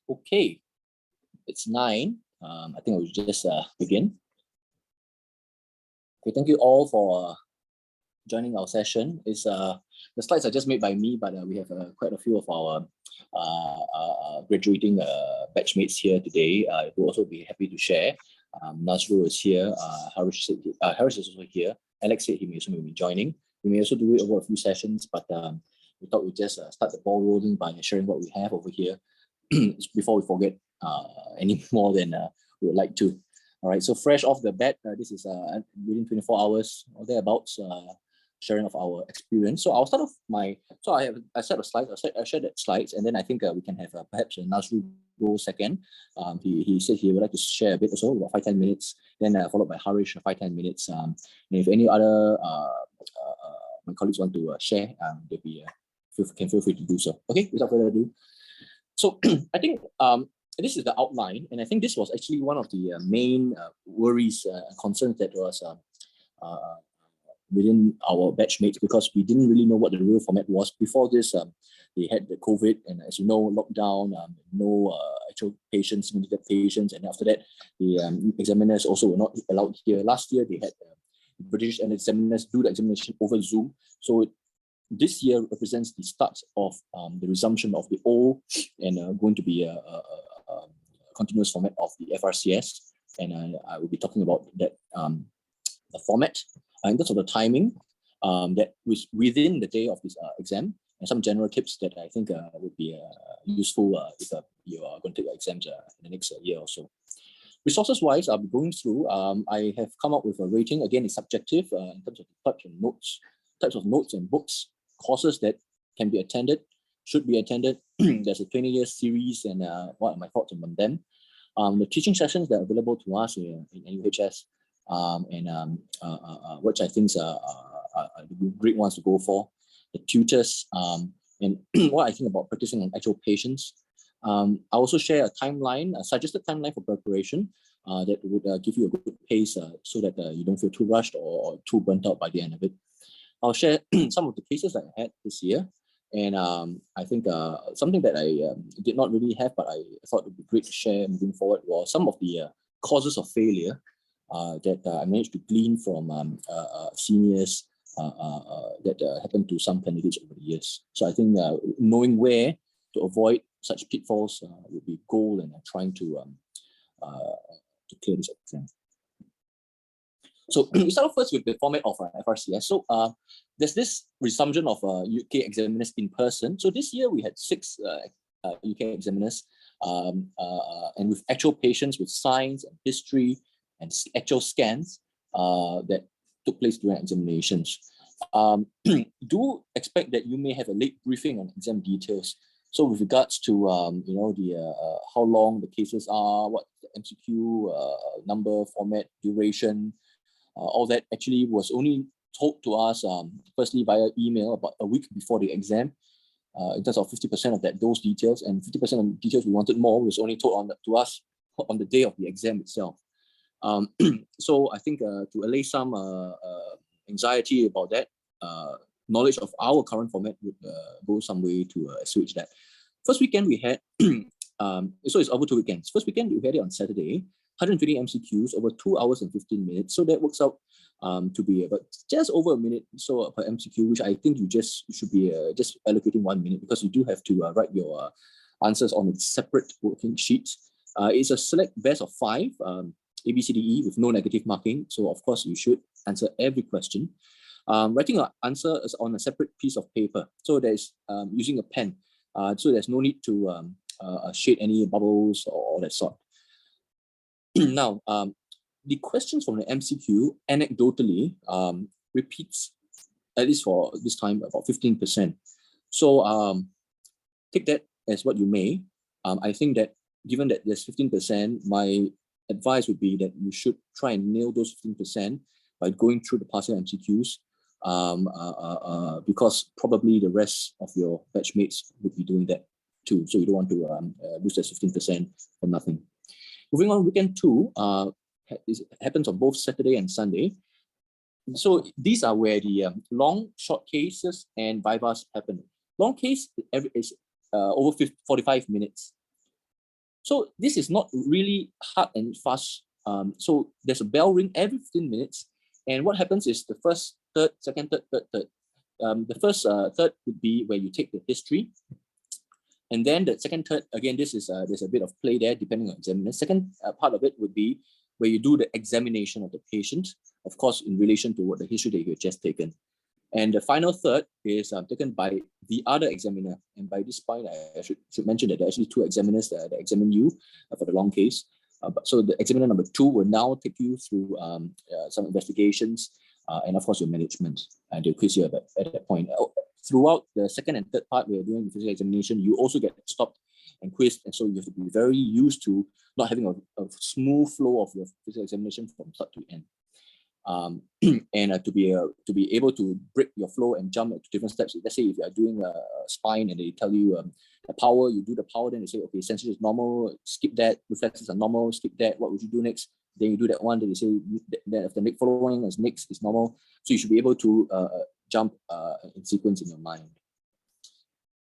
Okay, it's 9. I think I will just begin. Okay, thank you all for joining our session. The slides are just made by me, but we have quite a few of our graduating batchmates here today who will also be happy to share. Nazrul is here, Harish is also here. Alex said he may also be joining. We may also do it over a few sessions, but we thought we'd just start the ball rolling by sharing what we have over here before we forget any more than we would like to. All right, so fresh off the bat, this is within 24 hours or thereabouts, sharing of our experience. So I'll start off I have a set of slides. I shared that slides, and then I think we can have perhaps Nazrul go second. He said he would like to share a bit also, about 5-10 minutes, then followed by Harish, 5-10 minutes. And if any other my colleagues want to share, they'll be feel free to do so. Okay, without further ado. So I think this is the outline, and I think this was actually one of the main worries, concerns that was within our batchmates, because we didn't really know what the real format was. Before this, they had the COVID, and as you know, lockdown, no actual patients, limited patients, and after that, the examiners also were not allowed here. Last year, they had British and examiners do the examination over Zoom. So this year represents the start of the resumption of the old and going to be a continuous format of the FRCS, and I will be talking about that the format in terms of the timing that was within the day of this exam, and some general tips that I think would be useful if you are going to take your exams in the next year or so. Resources wise, I'll be going through. I have come up with a rating. Again, it's subjective in terms of the types of notes and books, courses that can be attended, should be attended. There's a 20-year series, and what are my thoughts on them? The teaching sessions that are available to us in NUHS, which I think are great ones to go for. The tutors, and what I think about practicing on actual patients. I also share a timeline, a suggested timeline for preparation that would give you a good pace so that you don't feel too rushed or too burnt out by the end of it. I'll share some of the cases that I had this year. And I think something that I did not really have, but I thought it would be great to share moving forward, was some of the causes of failure that I managed to glean from seniors that happened to some candidates over the years. So I think knowing where to avoid such pitfalls would be a goal, and trying to clear this exam. So we start off first with the format of FRCS. So there's this resumption of UK examiners in person. So this year we had 6 UK examiners, and with actual patients with science and history and actual scans that took place during examinations. Do expect that you may have a late briefing on exam details. So with regards to how long the cases are, what the MCQ number, format, duration, all that actually was only told to us firstly via email about a week before the exam. In terms of 50% of those details, and 50% of the details we wanted more was only told to us on the day of the exam itself. So I think to allay some anxiety about that, knowledge of our current format would go some way to assuage that. First weekend we had, so it's over 2 weekends. First weekend we had it on Saturday, 120 MCQs over 2 hours and 15 minutes. So that works out to be about just over a minute so per MCQ, which I think you should be just allocating 1 minute, because you do have to write your answers on a separate working sheets. It's a select best of 5, A, B, C, D, E, with no negative marking. So of course you should answer every question. Writing an answer is on a separate piece of paper. So there's using a pen. So there's no need to shade any bubbles or that sort. Now, the questions from the MCQ anecdotally repeats, at least for this time, about 15%. So take that as what you may. I think that given that there's 15%, my advice would be that you should try and nail those 15% by going through the passing MCQs, because probably the rest of your batchmates would be doing that too. So you don't want to lose that 15% for nothing. Moving on, weekend 2 happens on both Saturday and Sunday. So these are where the long, short cases and vivas happen. Long case is over 45 minutes. So this is not really hard and fast. So there's a bell ring every 15 minutes. And what happens is the first, third, second, third. The first third would be where you take the history. And then the second third, again, this is there's a bit of play there depending on examiner. Second part of it would be where you do the examination of the patient, of course, in relation to what the history that you had just taken. And the final third is taken by the other examiner. And by this point, I should mention that there are actually two examiners that examine you for the long case. So the examiner number 2 will now take you through some investigations and of course your management, and they'll quiz you at that point. Throughout the second and third part, where you're doing the physical examination, you also get stopped and quizzed, and so you have to be very used to not having a smooth flow of your physical examination from start to end. And to be able to break your flow and jump to different steps. Let's say if you are doing a spine and they tell you the power, you do the power, then they say, okay, sensor is normal, skip that, reflexes are normal, skip that, what would you do next? Then you do that one, then they say, then if the next following is next is normal. So you should be able to jump in sequence in your mind.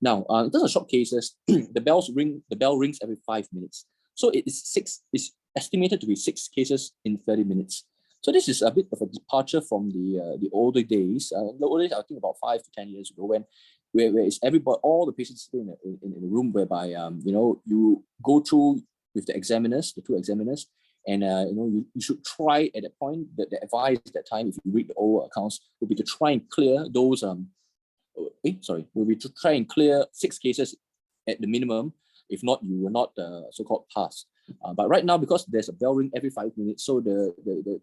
Now, in terms of short cases, the bell rings every 5 minutes. So it's estimated to be 6 cases in 30 minutes. So this is a bit of a departure from the older days. The older days, I think about 5 to 10 years ago, where it's everybody, all the patients sitting in a room whereby you go through with the examiners, the 2 examiners, and you should try at that point. The advice at that time, if you read the old accounts, would be to try and clear those. Will be to try and clear 6 cases at the minimum. If not, you will not so-called pass. But right now, because there's a bell ring every 5 minutes, so the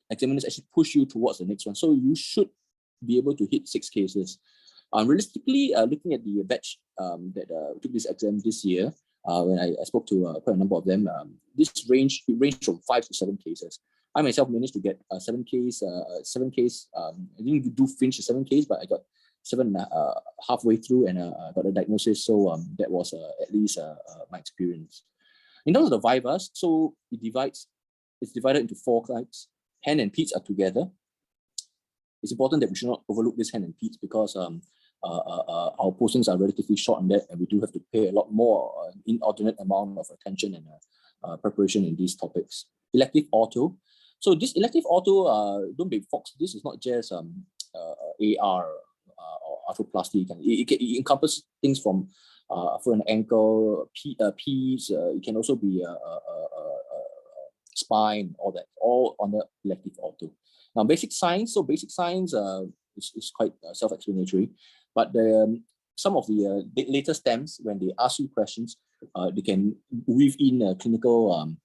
examiners actually push you towards the next one. So you should be able to hit 6 cases. Realistically, looking at the batch that took this exam this year, when I spoke to quite a number of them, this ranged from 5 to 7 cases. I myself managed to get 7 case. I didn't do finish the 7 case, but I got 7 halfway through, and I got a diagnosis. So that was at least my experience. In terms of the vivas, so it's divided into 4 types. Hand and peds are together. It's important that we should not overlook this hand and peds because our postings are relatively short on that, and we do have to pay a lot more inordinate amount of attention and preparation in these topics. Elective ortho. So this elective ortho, don't be foxed. This is not just AR or arthroplasty. It encompasses things from for an ankle, peds. It can also be spine, all that, all on the elective ortho. Now, basic science. So basic science is quite self-explanatory, but some of the later stems, when they ask you questions, they can weave in a clinical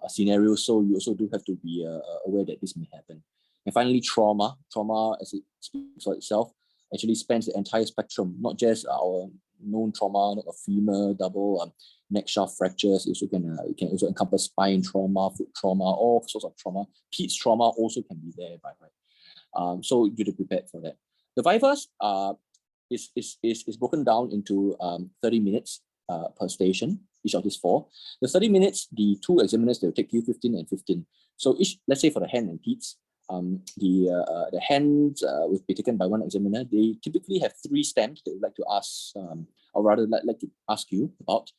scenario. So you also do have to be aware that this may happen. And finally, trauma. Trauma, as it speaks for itself, actually spans the entire spectrum, not just our known trauma, not a femur, double neck shaft fractures. It can also encompass spine trauma, foot trauma, all sorts of trauma. Peds trauma also can be there by right. So you have to prepare for that. The vivas is broken down into 30 minutes per station, each of these 4. The 30 minutes, the 2 examiners, they'll take you 15 and 15. So let's say for the hand and peds, the hands will be taken by 1 examiner. They typically have 3 stems they would like to ask, or rather like to ask you about.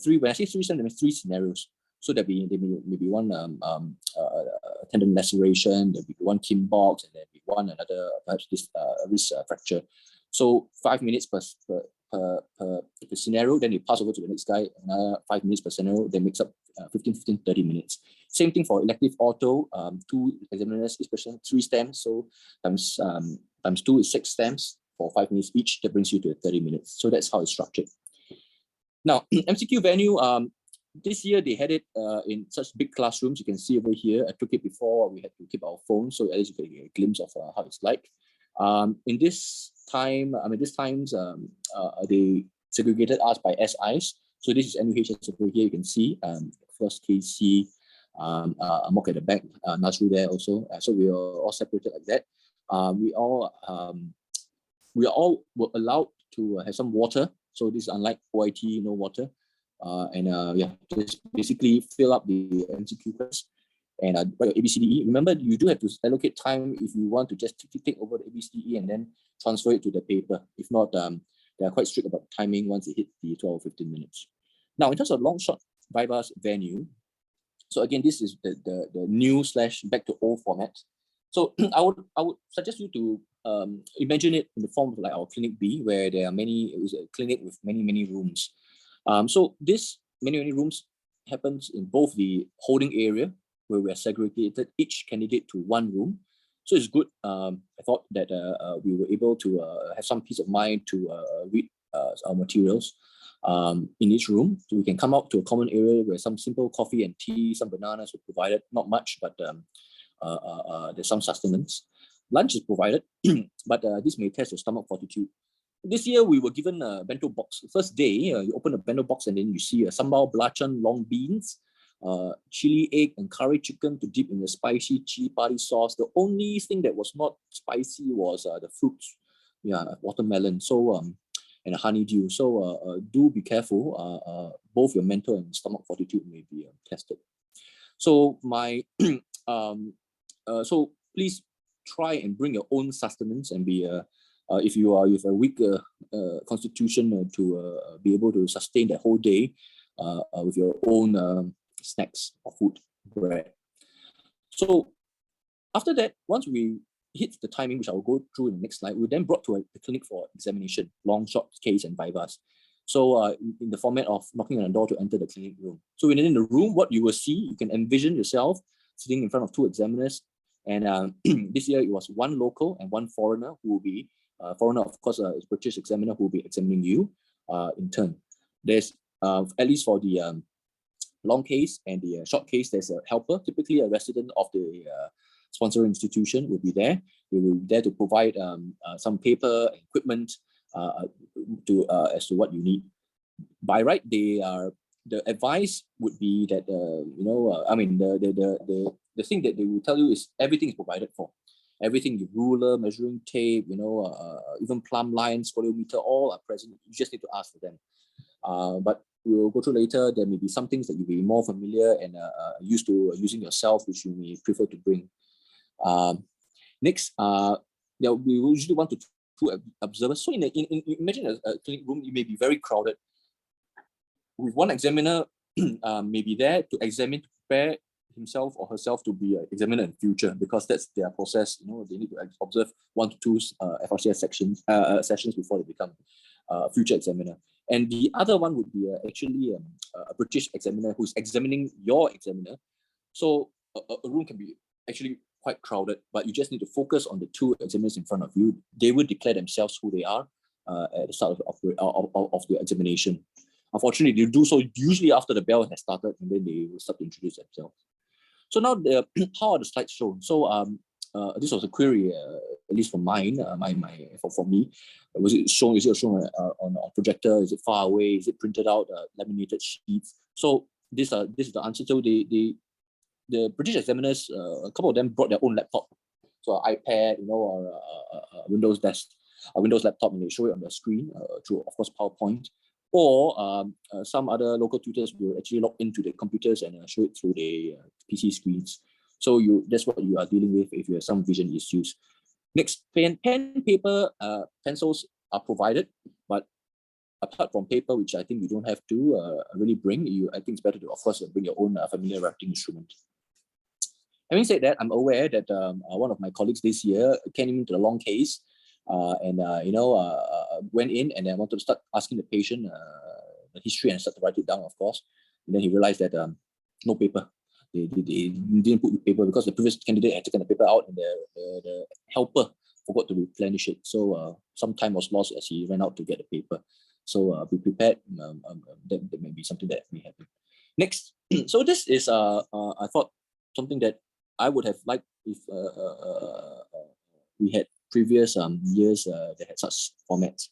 3. When I say 3 stems, there means 3 scenarios. So there may be one tendon laceration, there'll be 1 Kim box, and there'll be one another perhaps this wrist fracture. So 5 minutes per scenario. Then you pass over to the next guy, another 5 minutes per scenario. Then makes up 15, 30 minutes. Same thing for elective ortho. 2 examiners, each person 3 stems. So times 2 is 6 stems for 5 minutes each. That brings you to 30 minutes. So that's how it's structured. Now, MCQ Venue, this year they had it in such big classrooms. You can see over here. I took it before we had to keep our phones, so at least you can get a glimpse of how it's like. In this time, they segregated us by SIs. So this is NUHS over here. You can see first KC, Amok at the back, Nazru there also. So we are all separated like that. We all were allowed to have some water. So this is unlike OIT, no water. Just basically fill up the MCQ questions and write your ABCDE. Remember, you do have to allocate time if you want to just take over the ABCDE and then transfer it to the paper. If not, they are quite strict about timing once it hit the 12 or 15 minutes. Now, in terms of long shot bypass venue, so again, this is the new / back to old format. So I would suggest you to imagine it in the form of like our clinic B, where there are it was a clinic with many rooms. So this many rooms happens in both the holding area, where we are segregated each candidate to one room. So it's good. I thought that we were able to have some peace of mind to read our materials in each room. So we can come out to a common area where some simple coffee and tea, some bananas were provided. Not much, but there's some sustenance. Lunch is provided, but this may test your stomach fortitude. This year, we were given a bento box. First day, you open a bento box and then you see a sambal belacan long beans, chili egg and curry chicken to dip in the spicy chili padi sauce. The only thing that was not spicy was the fruits, watermelon. So and a honeydew. So do be careful. Both your mental and stomach fortitude may be tested. So so please try and bring your own sustenance and be if you are with a weaker constitution to be able to sustain that whole day with your own snacks or food, bread. So after that, once we hit the timing, which I will go through in the next slide, we were then brought to the clinic for examination, long, short case, and bypass. So in the format of knocking on the door to enter the clinic room. So within the room, what you will see, you can envision yourself sitting in front of two examiners. And this year it was one local and one foreigner who will be, foreigner of course is British examiner who will be examining you in turn. There's, at least for the long case and the short case, there's a helper, typically a resident of the sponsoring institution will be there. They will be there to provide some paper, equipment as to what you need. By right, the advice would be that the thing that they will tell you is everything is provided for. Everything, the ruler, measuring tape, even plumb lines, foliometer, all are present. You just need to ask for them. But we'll go through later. There may be some things that you'll be more familiar and used to using yourself, which you may prefer to bring. Next, we usually want to two observers. So imagine a clinic room, you may be very crowded. With one examiner may be there to examine, to prepare himself or herself to be an examiner in future, because that's their process. They need to observe 1 to 2 FRCS sessions before they become a future examiner. And the other one would be actually a British examiner who's examining your examiner. So a room can be actually quite crowded, but you just need to focus on the 2 examiners in front of you. They will declare themselves who they are at the start of the examination. Unfortunately, they do so usually after the bell has started, and then they will start to introduce themselves. So now, how are the slides shown? So this was a query, at least for mine, for me. Was it shown? Is it shown on a projector? Is it far away? Is it printed out laminated sheets? So this is the answer. So the British examiners, a couple of them brought their own laptop, so an iPad, or a Windows desk, a Windows laptop, and they show it on the screen through, of course, PowerPoint. Or some other local tutors will actually log into the computers and show it through the PC screens. So that's what you are dealing with if you have some vision issues. Next, pen, paper, pencils are provided, but apart from paper, which I think you don't have to really bring, I think it's better to, of course, bring your own familiar writing instrument. Having said that, I'm aware that one of my colleagues this year came into the long case went in and then wanted to start asking the patient the history and start to write it down, of course. And then he realized that no paper. They didn't put paper because the previous candidate had taken the paper out and the helper forgot to replenish it. So some time was lost as he ran out to get the paper. So be prepared. That may be something that may happen. Next, so this is I thought something that I would have liked if we had previous years that had such formats.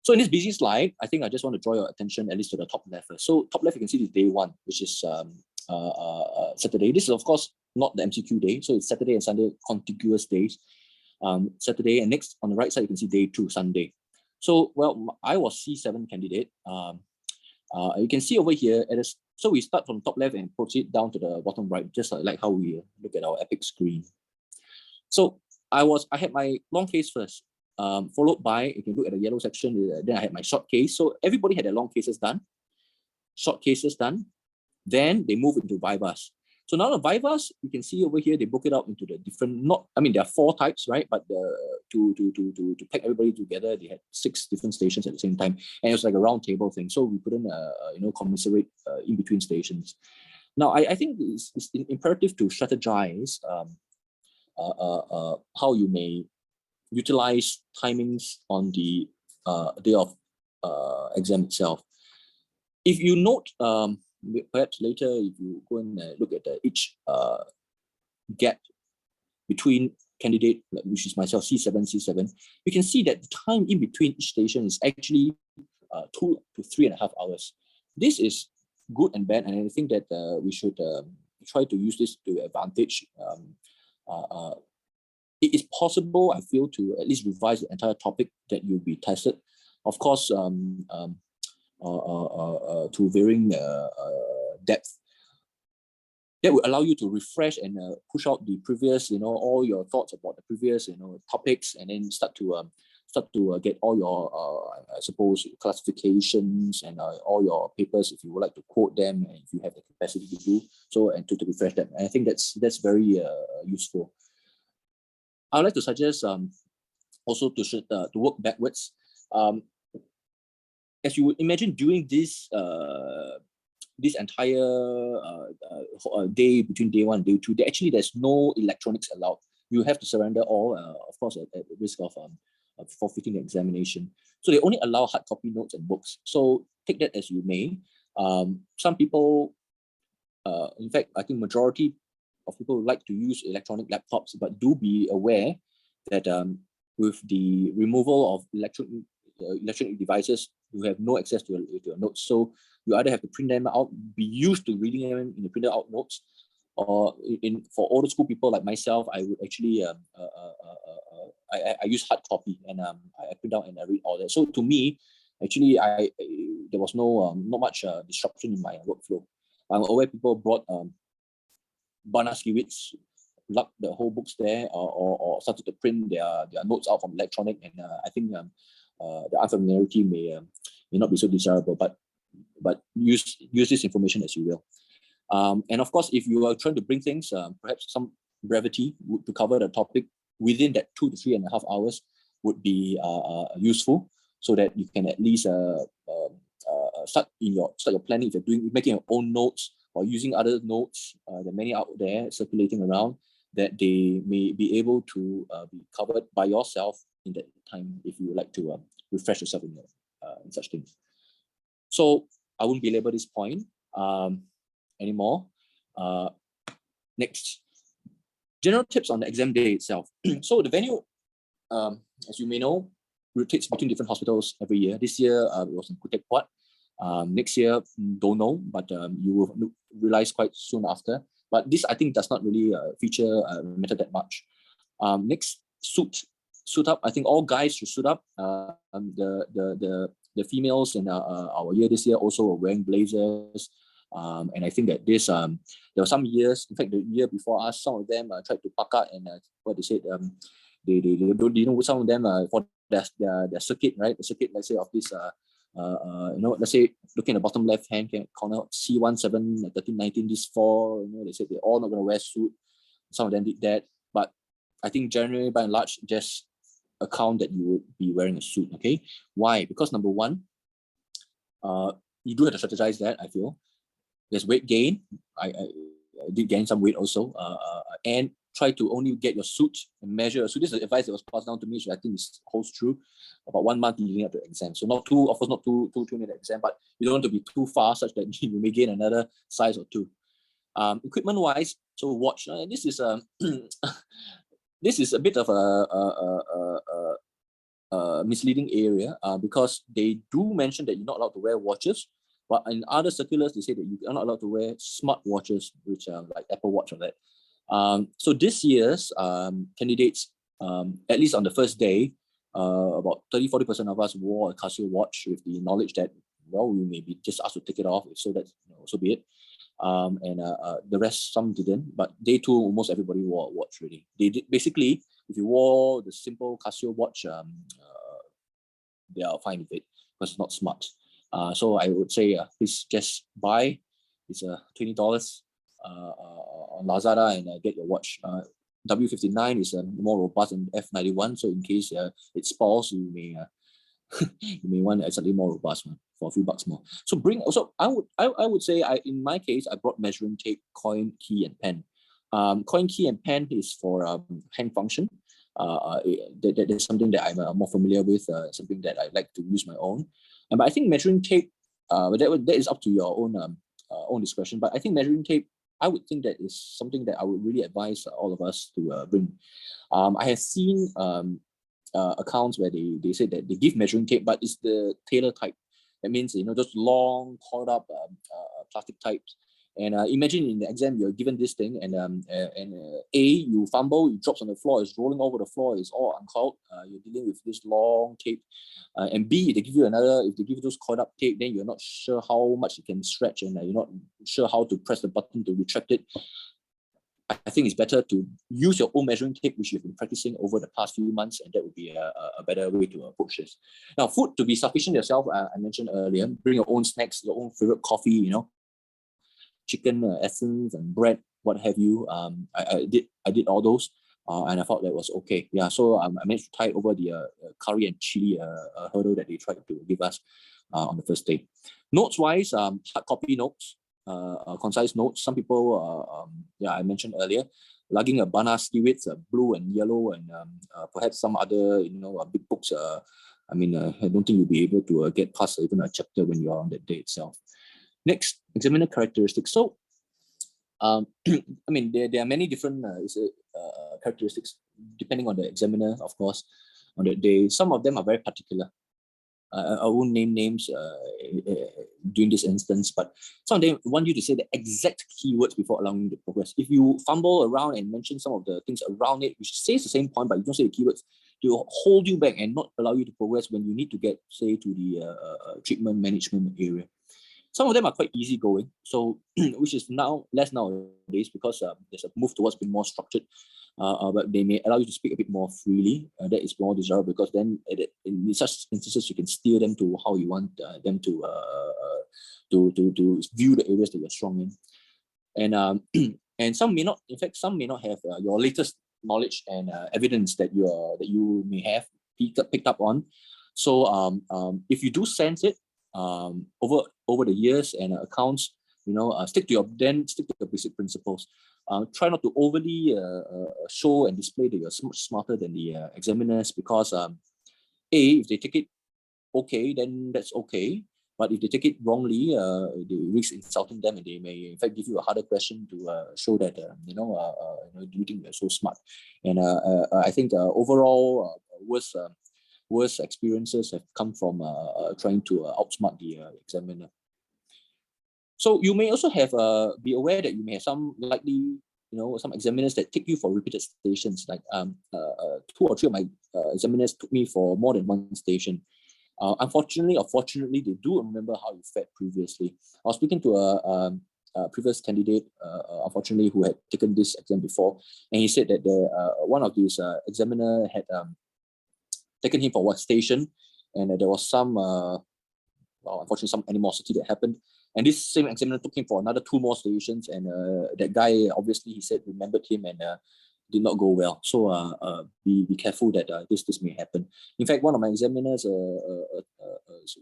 So in this busy slide, I think I just want to draw your attention at least to the top left. So top left, you can see this day 1, which is Saturday. This is, of course, not the MCQ day. So it's Saturday and Sunday, contiguous days. Saturday, and next on the right side, you can see day 2, Sunday. So, well, I was C7 candidate. You can see over here, so we start from top left and proceed down to the bottom right, just like how we look at our Epic screen. So I had my long case first, followed by, if you look at the yellow section, then I had my short case. So everybody had their long cases done. short cases done. Then they move into vivas. So now the vivas, you can see over here, they broke it up into the different, there are 4 types, right? But to pack everybody together, they had 6 different stations at the same time. And it was like a round table thing. So we couldn't, commiserate in between stations. Now, I think it's imperative to strategize how you may utilize timings on the day of exam itself. If you note, perhaps later, if you go and look at each gap between candidate, which is myself, C7, you can see that the time in between each station is actually 2 to 3.5 hours. This is good and bad, and I think that we should try to use this to advantage. It is possible, I feel, to at least revise the entire topic that you'll be tested. Of course, to varying depth. That will allow you to refresh and push out the previous, all your thoughts about the previous, topics, and then start to get all your, I suppose, classifications and all your papers, if you would like to quote them, and if you have the capacity to do so, and to refresh them. And I think that's very useful. I would like to suggest also to work backwards. As you would imagine, during this entire day between day 1 and day 2, there's no electronics allowed. You have to surrender all, of course, at the risk of forfeiting the examination. So they only allow hard copy notes and books. So take that as you may. Some people, in fact, I think majority of people like to use electronic laptops, but do be aware that with the removal of electronic devices, you have no access to your notes. So you either have to print them out, be used to reading them in the printed out notes, or for older school people like myself, I would actually I use hard copy, and I print out and I read all that. So to me, actually, there was not much disruption in my workflow. I'm aware people brought Barnaskiewicz, lugged the whole books there, or started to print their notes out from electronic, and I think the unfamiliarity may not be so desirable, but use this information as you will. And of course, if you are trying to bring things, perhaps some brevity to cover the topic within that 2 to 3.5 hours would be useful, so that you can at least start your planning. If you're making your own notes or using other notes, there are many out there circulating around, that they may be able to be covered by yourself in that time, if you would like to refresh yourself in such things. So I won't belabor this point anymore. Next, general tips on the exam day itself. So the venue, as you may know, rotates between different hospitals every year. This year it was in Khoo Teck Puat. Next year, don't know, but you will realize quite soon after. But this, I think, does not really matter that much. Next, suit up. I think all guys should suit up. The females in our year this year also were wearing blazers. And I think that this, there were some years, in fact, the year before us, some of them tried to pack out, and what they said, they some of them for their circuit, right? The circuit, let's say, of this, let's say, looking at the bottom left hand corner, C17, 1319, these 4, they said they're all not going to wear suit. Some of them did that, but I think generally, by and large, just account that you would be wearing a suit. Okay, why? Because number one, you do have to strategize that. I feel there's weight gain. I did gain some weight also, and try to only get your suit and measure. So this is advice that was passed down to me, so I think this holds true about 1 month leading up to exam. So not too, of course, not too near the exam, but you don't want to be too far such that you may gain another size or 2. Equipment wise, so watch. This is this is a bit of a misleading area, because they do mention that you're not allowed to wear watches, but in other circulars they say that you are not allowed to wear smart watches, which are like Apple Watch or that. So this year's candidates, at least on the first day, about 30-40% of us wore a Casio watch, with the knowledge that, well, we may be just asked to take it off, so that, so be it. And the rest, some didn't, but day 2, almost everybody wore a watch really. They did, basically, if you wore the simple Casio watch, they are fine with it, because it's not smart. So I would say please just buy. It's $20 on Lazada and get your watch. W59 is more robust than F91, so in case it spoils, you may you may want a slightly more robust one for a few bucks more. So I would say in my case I brought measuring tape, coin, key, and pen. Coin, key, and pen is for hand function. That is something that I'm more familiar with, something that I like to use my own. But I think measuring tape, that is up to your own discretion. But I think measuring tape, I would think that is something that I would really advise all of us to bring. I have seen accounts where they say that they give measuring tape, but it's the tailor type. That means, those long, coiled up plastic types. And imagine in the exam, you're given this thing, and you fumble, it drops on the floor, it's rolling over the floor, it's all uncoiled. You're dealing with this long tape. And B, if they give you those coiled up tape, then you're not sure how much it can stretch, and you're not sure how to press the button to retract it. I think it's better to use your own measuring tape, which you've been practicing over the past few months, and that would be a better way to approach this. Now, food to be sufficient yourself, I mentioned earlier, bring your own snacks, your own favorite coffee, chicken essence and bread, what have you. I did all those, and I thought that was okay. Yeah, so I managed to tie over the curry and chili hurdle that they tried to give us on the first day. Notes wise, hard copy notes, concise notes. Some people, I mentioned earlier, lugging a Bana Stewards, blue and yellow, and perhaps some other big books. I don't think you'll be able to get past even a chapter when you're on that day itself. Next, examiner characteristics. So, there are many different characteristics depending on the examiner, of course, on that day. Some of them are very particular. I won't name names during this instance, but some of them want you to say the exact keywords before allowing you to progress. If you fumble around and mention some of the things around it, which says the same point, but you don't say the keywords, they will hold you back and not allow you to progress when you need to get, say, to the treatment management area. Some of them are quite easygoing, so which is now less nowadays because there's a move towards being more structured. But they may allow you to speak a bit more freely. That is more desirable because then in such instances you can steer them to how you want them to view the areas that you're strong in. And and some may not. In fact, some may not have your latest knowledge and evidence that you may have picked up on. So if you do sense it over the years and accounts, stick to your basic principles. Try not to overly show and display that you're so much smarter than the examiners, because if they take it okay, then that's okay. But if they take it wrongly, they risk insulting them, and they may in fact give you a harder question to show that do you think you're so smart? And I think overall worst experiences have come from trying to outsmart the examiner. So you may also have be aware that you may have some likely, some examiners that take you for repeated stations. Like 2 or 3 of my examiners took me for more than one station. Unfortunately or fortunately, they do remember how you fared previously. I was speaking to a previous candidate, unfortunately, who had taken this exam before, and he said that one of these examiner had taken him for one station, and there was some, unfortunately, some animosity that happened. And this same examiner took him for another 2 more stations, and that guy, obviously, he said, remembered him and did not go well. So be careful that this may happen. In fact, one of my examiners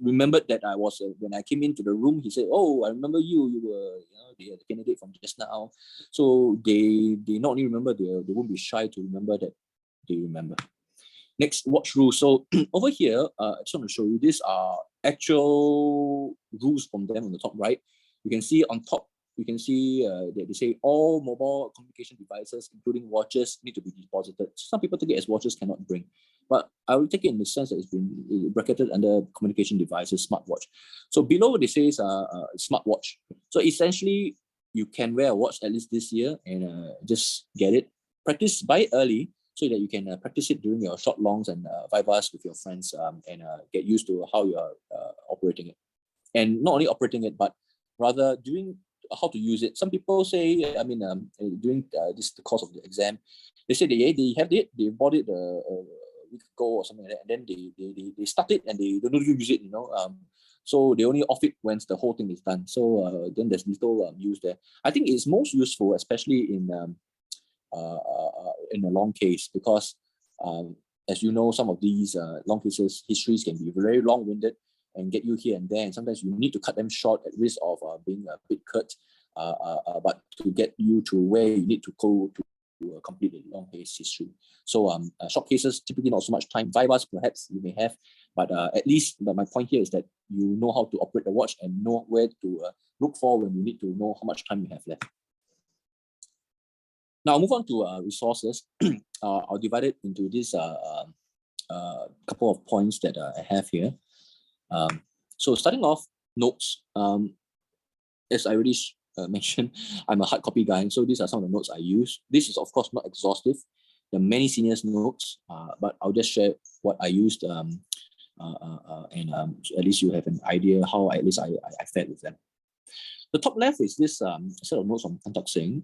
remembered that I was, when I came into the room, he said, "Oh, I remember you. You were the candidate from just now." So they not only remember, they won't be shy to remember that they remember. Next, watch rules. So over here, I just want to show you, these are actual rules from them on the top right. You can see on top, you can see that they say all mobile communication devices, including watches, need to be deposited. Some people take it as watches cannot bring, but I will take it in the sense that it's been bracketed under communication devices, smartwatch. So below they say smartwatch. So essentially, you can wear a watch at least this year and just get it. Practice, buy it early, so that you can practice it during your short longs and vivas with your friends and get used to how you are operating it. And not only operating it, but rather doing how to use it. Some people say, during the course of the exam, they say they have it, they bought it a week ago or something like that, and then they start it and they don't use it, So they only off it once the whole thing is done. So then there's little use there. I think it's most useful, especially in a long case, because as you know, some of these long cases, histories can be very long-winded and get you here and there, and sometimes you need to cut them short at risk of being a bit curt, but to get you to where you need to go to complete the long case history. So short cases, typically not so much time. Vivas, perhaps you may have, but at least my point here is that you know how to operate the watch and know where to look for when you need to know how much time you have left. Now, I'll move on to resources. I'll divide it into this couple of points that I have here. So starting off, notes. As I already mentioned, I'm a hard copy guy, so these are some of the notes I use. This is, of course, not exhaustive. There are many seniors' notes, but I'll just share what I used, and at least you have an idea how at least I fared with them. The top left is this set of notes from Tan Singh.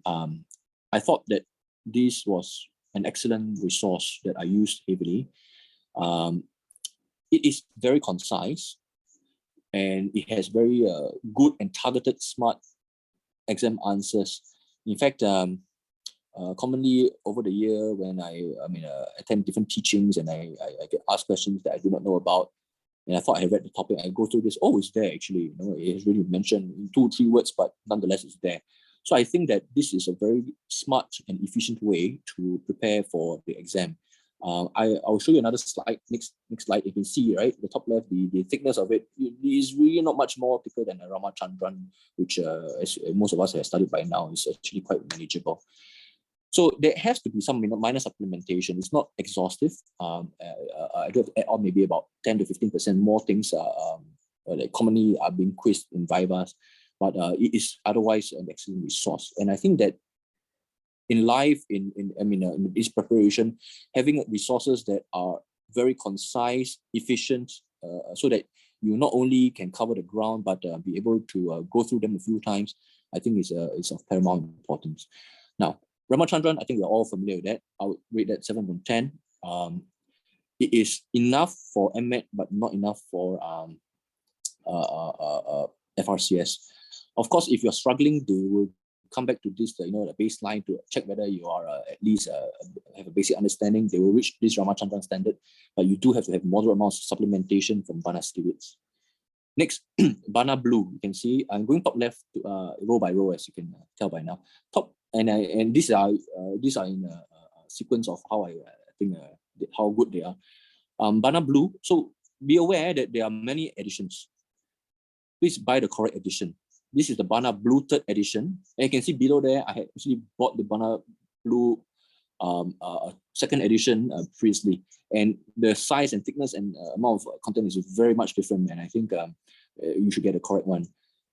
I thought that this was an excellent resource that I used heavily. It is very concise, and it has very good and targeted, smart exam answers. In fact, commonly over the year when I attend different teachings and I get asked questions that I do not know about, and I thought I read the topic, I go through this, oh, it's there actually. It is really mentioned in 2 or 3 words, but nonetheless it's there. So I think that this is a very smart and efficient way to prepare for the exam. I'll show you another slide. Next slide, you can see, right, the top left, the thickness of it is really not much more thicker than a Ramachandran, which as most of us have studied by now, is actually quite manageable. So there has to be some minor supplementation. It's not exhaustive. I do have to add on maybe about 10 to 15% more things that commonly are being quizzed in Vivas, but it is otherwise an excellent resource. And I think that in life, in this preparation, having resources that are very concise, efficient, so that you not only can cover the ground, but be able to go through them a few times, I think is of paramount importance. Now, Ramachandran, I think we're all familiar with that. I would rate that 7 from 10. It is enough for MET, but not enough for FRCS. Of course, if you're struggling, they will come back to this, the baseline to check whether you are at least have a basic understanding. They will reach this Ramachandran standard, but you do have to have moderate amounts of supplementation from Bana steroids. Next, Bana Blue. You can see I'm going top left to, row by row, as you can tell by now. Top and these are in a sequence of how I think how good they are. Bana Blue. So be aware that there are many editions. Please buy the correct edition. This is the Bana Blue 3rd edition. And you can see below there, I had actually bought the Bana Blue 2nd edition previously. And the size and thickness and amount of content is very much different. And I think you should get the correct one.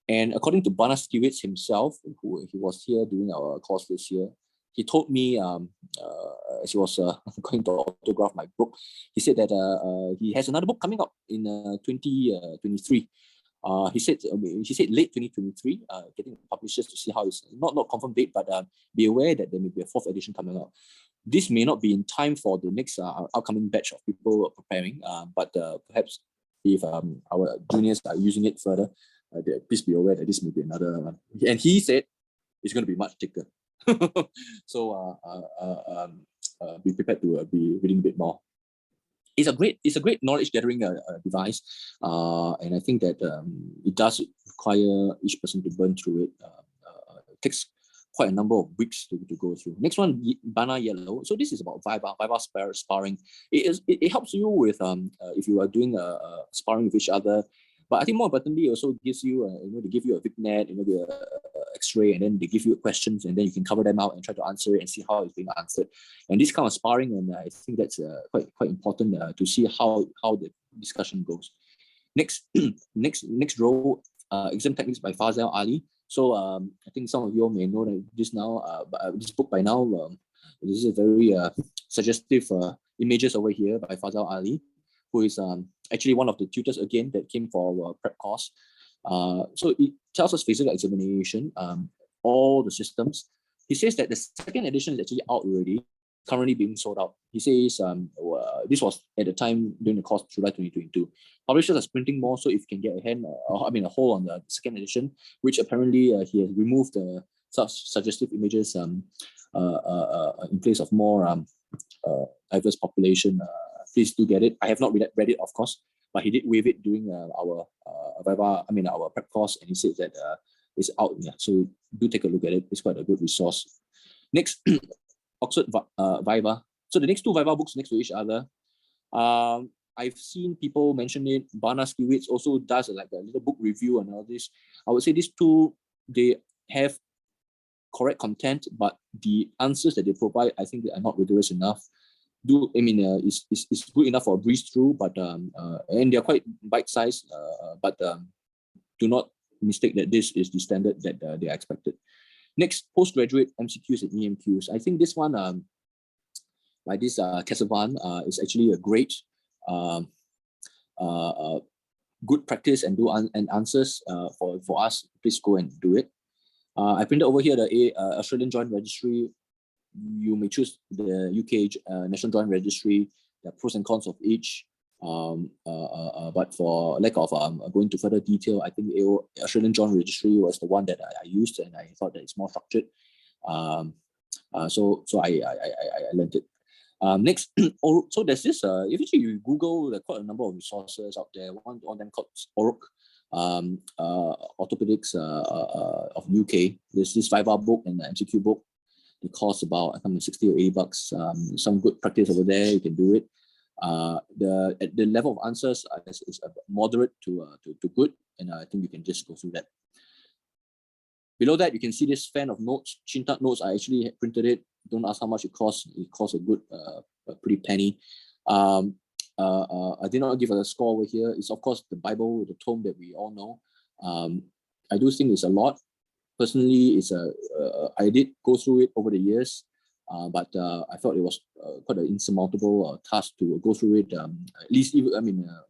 And according to Bana Stewart himself, he was here doing our course this year, he told me, as he was going to autograph my book, he said that he has another book coming up in 2023. He said late 2023, getting publishers to see how it's not confirmed date, but be aware that there may be a 4th edition coming out. This may not be in time for the next upcoming batch of people preparing, but perhaps if our juniors are using it further, please be aware that this may be another one. And he said it's going to be much thicker. So be prepared to be reading a bit more. It's a great knowledge gathering device, and I think that it does require each person to burn through it. It takes quite a number of weeks to go through. Next one, Bana Yellow. So this is about Viva sparring. It helps you with if you are doing sparring with each other. But I think more importantly, it also gives you, they give you a VicNet, the X-ray, and then they give you questions, and then you can cover them out and try to answer it and see how it's being answered. And this kind of sparring, and I think that's quite important to see how the discussion goes. Next row, exam techniques by Fazal Ali. So I think some of you all may know that this now, this book by now. This is a very suggestive images over here by Fazal Ali, who is actually one of the tutors again that came for our prep course. So it tells us physical examination, all the systems. He says that the 2nd edition is actually out already, currently being sold out. He says this was at the time during the course of July 2022. Publishers are printing more, so if you can get a hold on the second edition, which apparently he has removed such suggestive images in place of more diverse population. Please do get it. I have not read it, of course, but he did waive it during our our prep course, and he said that it's out. Yeah, so do take a look at it. It's quite a good resource. Next, Oxford Viva. So the next two Viva books next to each other. I've seen people mention it. Barna Skiwitz also does like a little book review and all this. I would say these two, they have correct content, but the answers that they provide, I think they are not rigorous enough. It's good enough for a breeze through, but and they're quite bite-sized, but do not mistake that this is the standard that they are expected. Next, postgraduate MCQs and EMQs. I think this one by this Kesavan is actually a great good practice and answers for us. Please go and do it. I printed over here the Australian Joint Registry. You may choose the UK National Joint Registry. There are pros and cons of each. But for lack of going to further detail, I think Australian Joint Registry was the one that I used, and I thought that it's more structured. So I learned it. Next, so there's this. If you Google, there are quite a number of resources out there. One of them called Ortho, Orthopedics of UK. There's this 5-hour book and the MCQ book. It costs about $60 or $80. Some good practice over there. You can do it. The level of answers is moderate to good, and I think you can just go through that. Below that, you can see this fan of notes. Chintat notes. I actually printed it. Don't ask how much it costs. It costs a good, a pretty penny. I did not give a score over here. It's of course the Bible, the tome that we all know. I do think it's a lot. Personally, I did go through it over the years, but I felt it was quite an insurmountable task to go through it. At least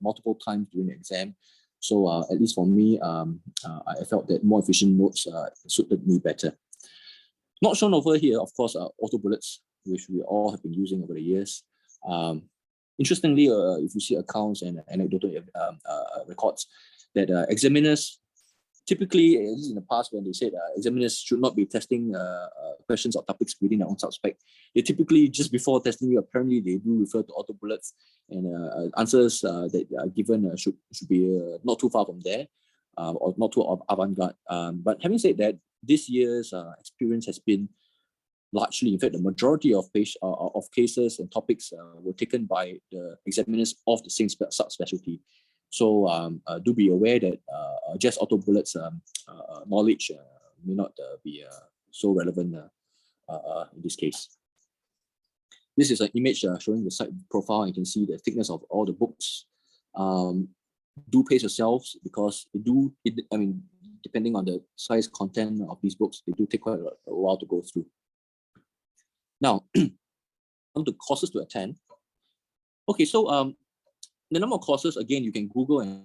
multiple times during the exam. So at least for me, I felt that more efficient notes suited me better. Not shown over here, of course, are auto bullets, which we all have been using over the years. Interestingly, if you see accounts and anecdotal records, that examiners typically, in the past, when they said examiners should not be testing questions or topics within their own subspect, they typically, just before testing you, apparently they do refer to auto bullets, and answers that are given should be not too far from there, or not too avant-garde. But having said that, this year's experience has been largely, in fact, the majority of cases and topics were taken by the examiners of the same subspecialty. So do be aware that just auto bullets knowledge may not be so relevant in this case. This is an image showing the site profile. You can see the thickness of all the books. Do pace yourselves, because depending on the size content of these books, they do take quite a while to go through. Now, on to courses to attend. Okay, so the number of courses, again, you can Google, and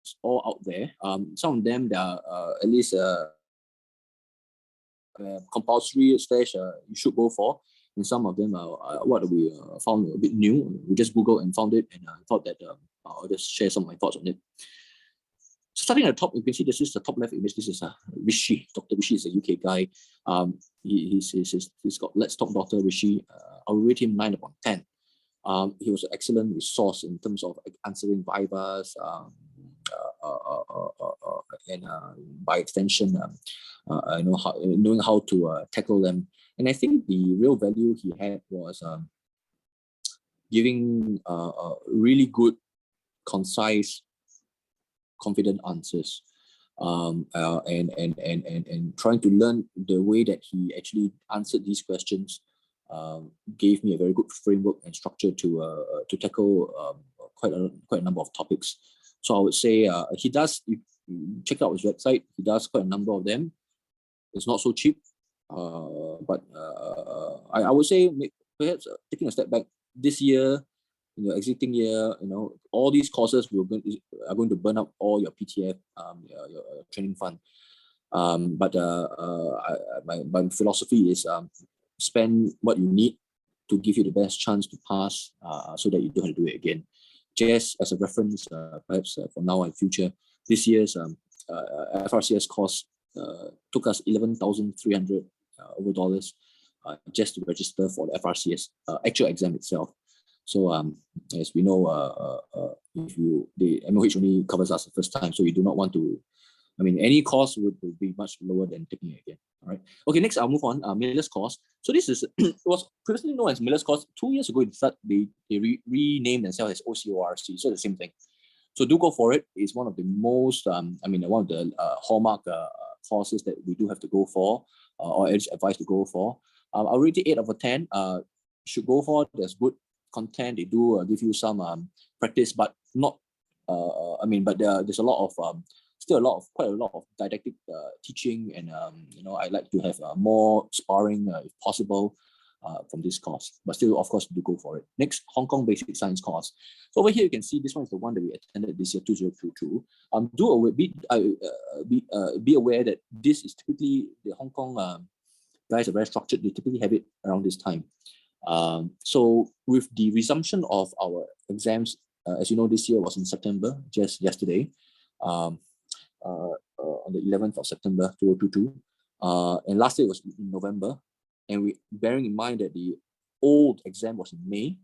it's all out there. Some of them, there are at least compulsory / you should go for. And some of them are what we found a bit new. We just Googled and found it, and I thought that I'll just share some of my thoughts on it. So starting at the top, you can see this is the top left image. This is Rishi. Dr. Rishi is a UK guy. He's got Let's Talk Dr. Rishi. I'll rate him 9 upon 10. He was an excellent resource in terms of answering vivas, and by extension, knowing how to tackle them. And I think the real value he had was giving really good, concise, confident answers, and trying to learn the way that he actually answered these questions. Gave me a very good framework and structure to tackle quite a number of topics. So I would say he does. You check out his website. He does quite a number of them. It's not so cheap, but I would say perhaps taking a step back this year, exiting year, all these courses are going to burn up all your PTF, your training fund. But my philosophy is spend what you need to give you the best chance to pass, so that you don't have to do it again. Just as a reference, perhaps for now and future, this year's FRCS course took us $11,300 over dollars just to register for the FRCS actual exam itself. So as we know, the MOH only covers us the first time, so you do not want to. I mean, any cost would be much lower than taking it again. All right. Okay. Next, I'll move on. Miller's course. So this is was previously known as Miller's course. 2 years ago, they renamed themselves as OCORC. So the same thing. So do go for it. It's one of the most, one of the hallmark courses that we do have to go for, or at least advised to go for. I'll rate it 8 out of 10. Should go for. There's good content. They do give you some practice, but not. But there's a lot of still quite a lot of didactic teaching, and I like to have more sparring if possible from this course, but still, of course, do go for it. Next, Hong Kong Basic Science course. So over here you can see this one is the one that we attended this year, 2022. Be aware that this is typically the Hong Kong guys are very structured. They typically have it around this time. So with the resumption of our exams, as you know, this year was in September, just yesterday. On the 11th of September 2022, and last year was in November, and we bearing in mind that the old exam was in May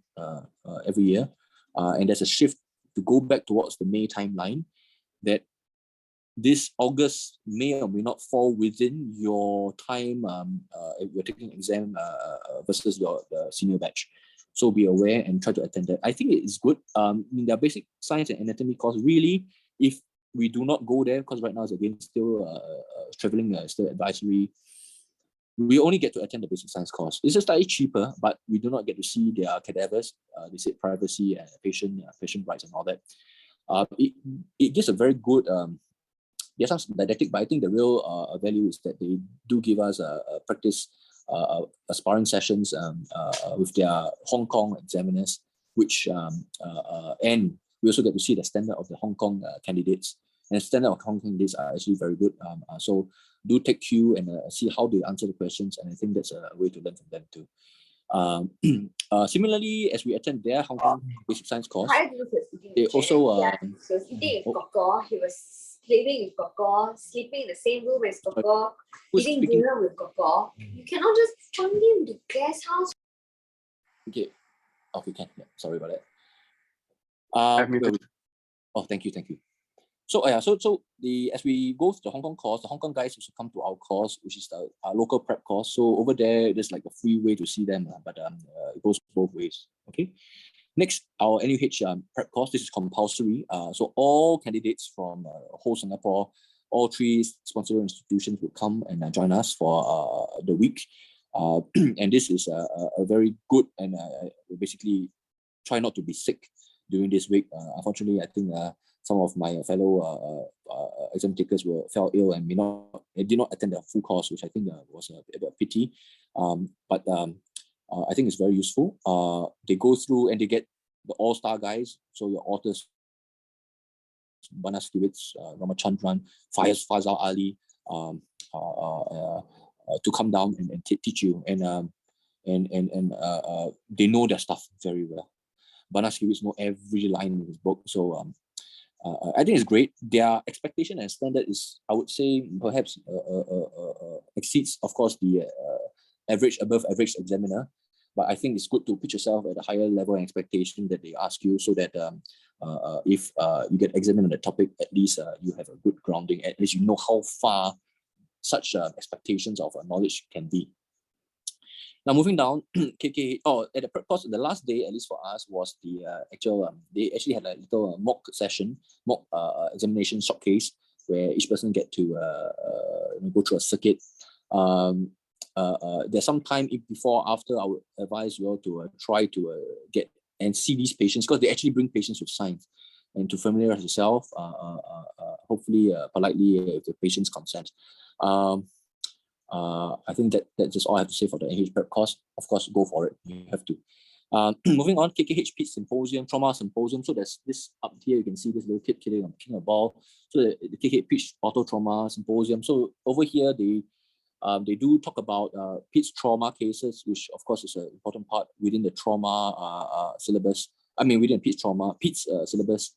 every year, and there's a shift to go back towards the May timeline, that this August may or may not fall within your time if you're taking exam versus your senior batch. So be aware and try to attend that. I think it is good. In their basic science and anatomy course, really, if we do not go there, because right now it's again still traveling, still advisory, we only get to attend the basic science course. It's just slightly cheaper, but we do not get to see their cadavers. They said privacy and patient rights and all that. It gives a very good, there's some didactic, but I think the real value is that they do give us a practice sparring sessions with their Hong Kong examiners, which and we also get to see the standard of the Hong Kong candidates. And the standard of Hong Kong candidates are actually very good. So do take cue and see how they answer the questions. And I think that's a way to learn from them too. Similarly, as we attend their Hong Kong basic science course, they also... So eating with Koko, he was sleeping with Koko, sleeping in the same room as Koko, eating dinner with Koko. You cannot just chunk him to guest house. Okay, can. Yeah, sorry about that. Thank you. So as we go to the Hong Kong course, the Hong Kong guys also come to our course, which is the local prep course. So over there, there's like a free way to see them, but it goes both ways. Okay. Next, our NUHS prep course. This is compulsory. So all candidates from whole Singapore, all 3 sponsoring institutions will come and join us for the week. And this is a very good, and we basically try not to be sick during this week. Unfortunately, I think some of my fellow exam takers fell ill and did not attend the full course, which I think was a bit of a pity. But I think it's very useful. They go through and they get the all-star guys, so your authors, Banas Kiwitz, Ramachandran, Faisal Ali, to come down and teach you, and they know their stuff very well. Banas Kiwitz know every line in his book, so I think it's great. Their expectation and standard is, I would say, perhaps exceeds, of course, the above average examiner. But I think it's good to pitch yourself at a higher level and expectation that they ask you, so that if you get examined on the topic, at least you have a good grounding. At least you know how far such expectations of knowledge can be. Now moving down, at the prep course, the last day, at least for us, was the actual. They actually had a little mock examination showcase where each person get to go through a circuit. There's some time before, after, I would advise you all to try to get and see these patients, because they actually bring patients with science, and to familiarize yourself, hopefully politely, with the patient's consent. I think that's just all I have to say for the NUHS prep course. Of course, go for it. You have to. Moving on, KKH Symposium, Trauma Symposium. So there's this up here, you can see this little kid kicking a ball. So the KKH Auto Trauma Symposium. So over here, they They do talk about PEDS trauma cases, which of course is an important part within the trauma syllabus. I mean, within PEDS syllabus.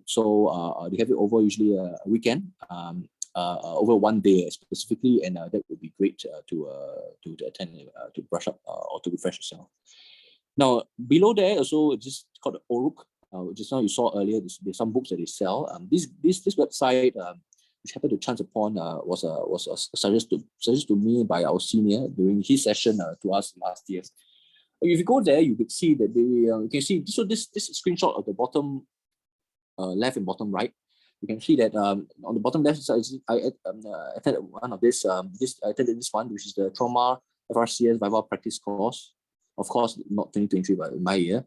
So they have it over usually a weekend, over one day specifically, and that would be great to attend, to brush up or to refresh yourself. Now, below there also, just called the Oruk. Just now you saw earlier, there's some books that they sell. This website, which happened to chance upon, was suggested to me by our senior during his session to us last year. If you go there, you could see that they you can see, so this screenshot of the bottom left and bottom right. You can see that on the bottom left side, I attended one of this. I attended this one, which is the Trauma FRCS Vival Practice course. Of course, not 2023, but in my year.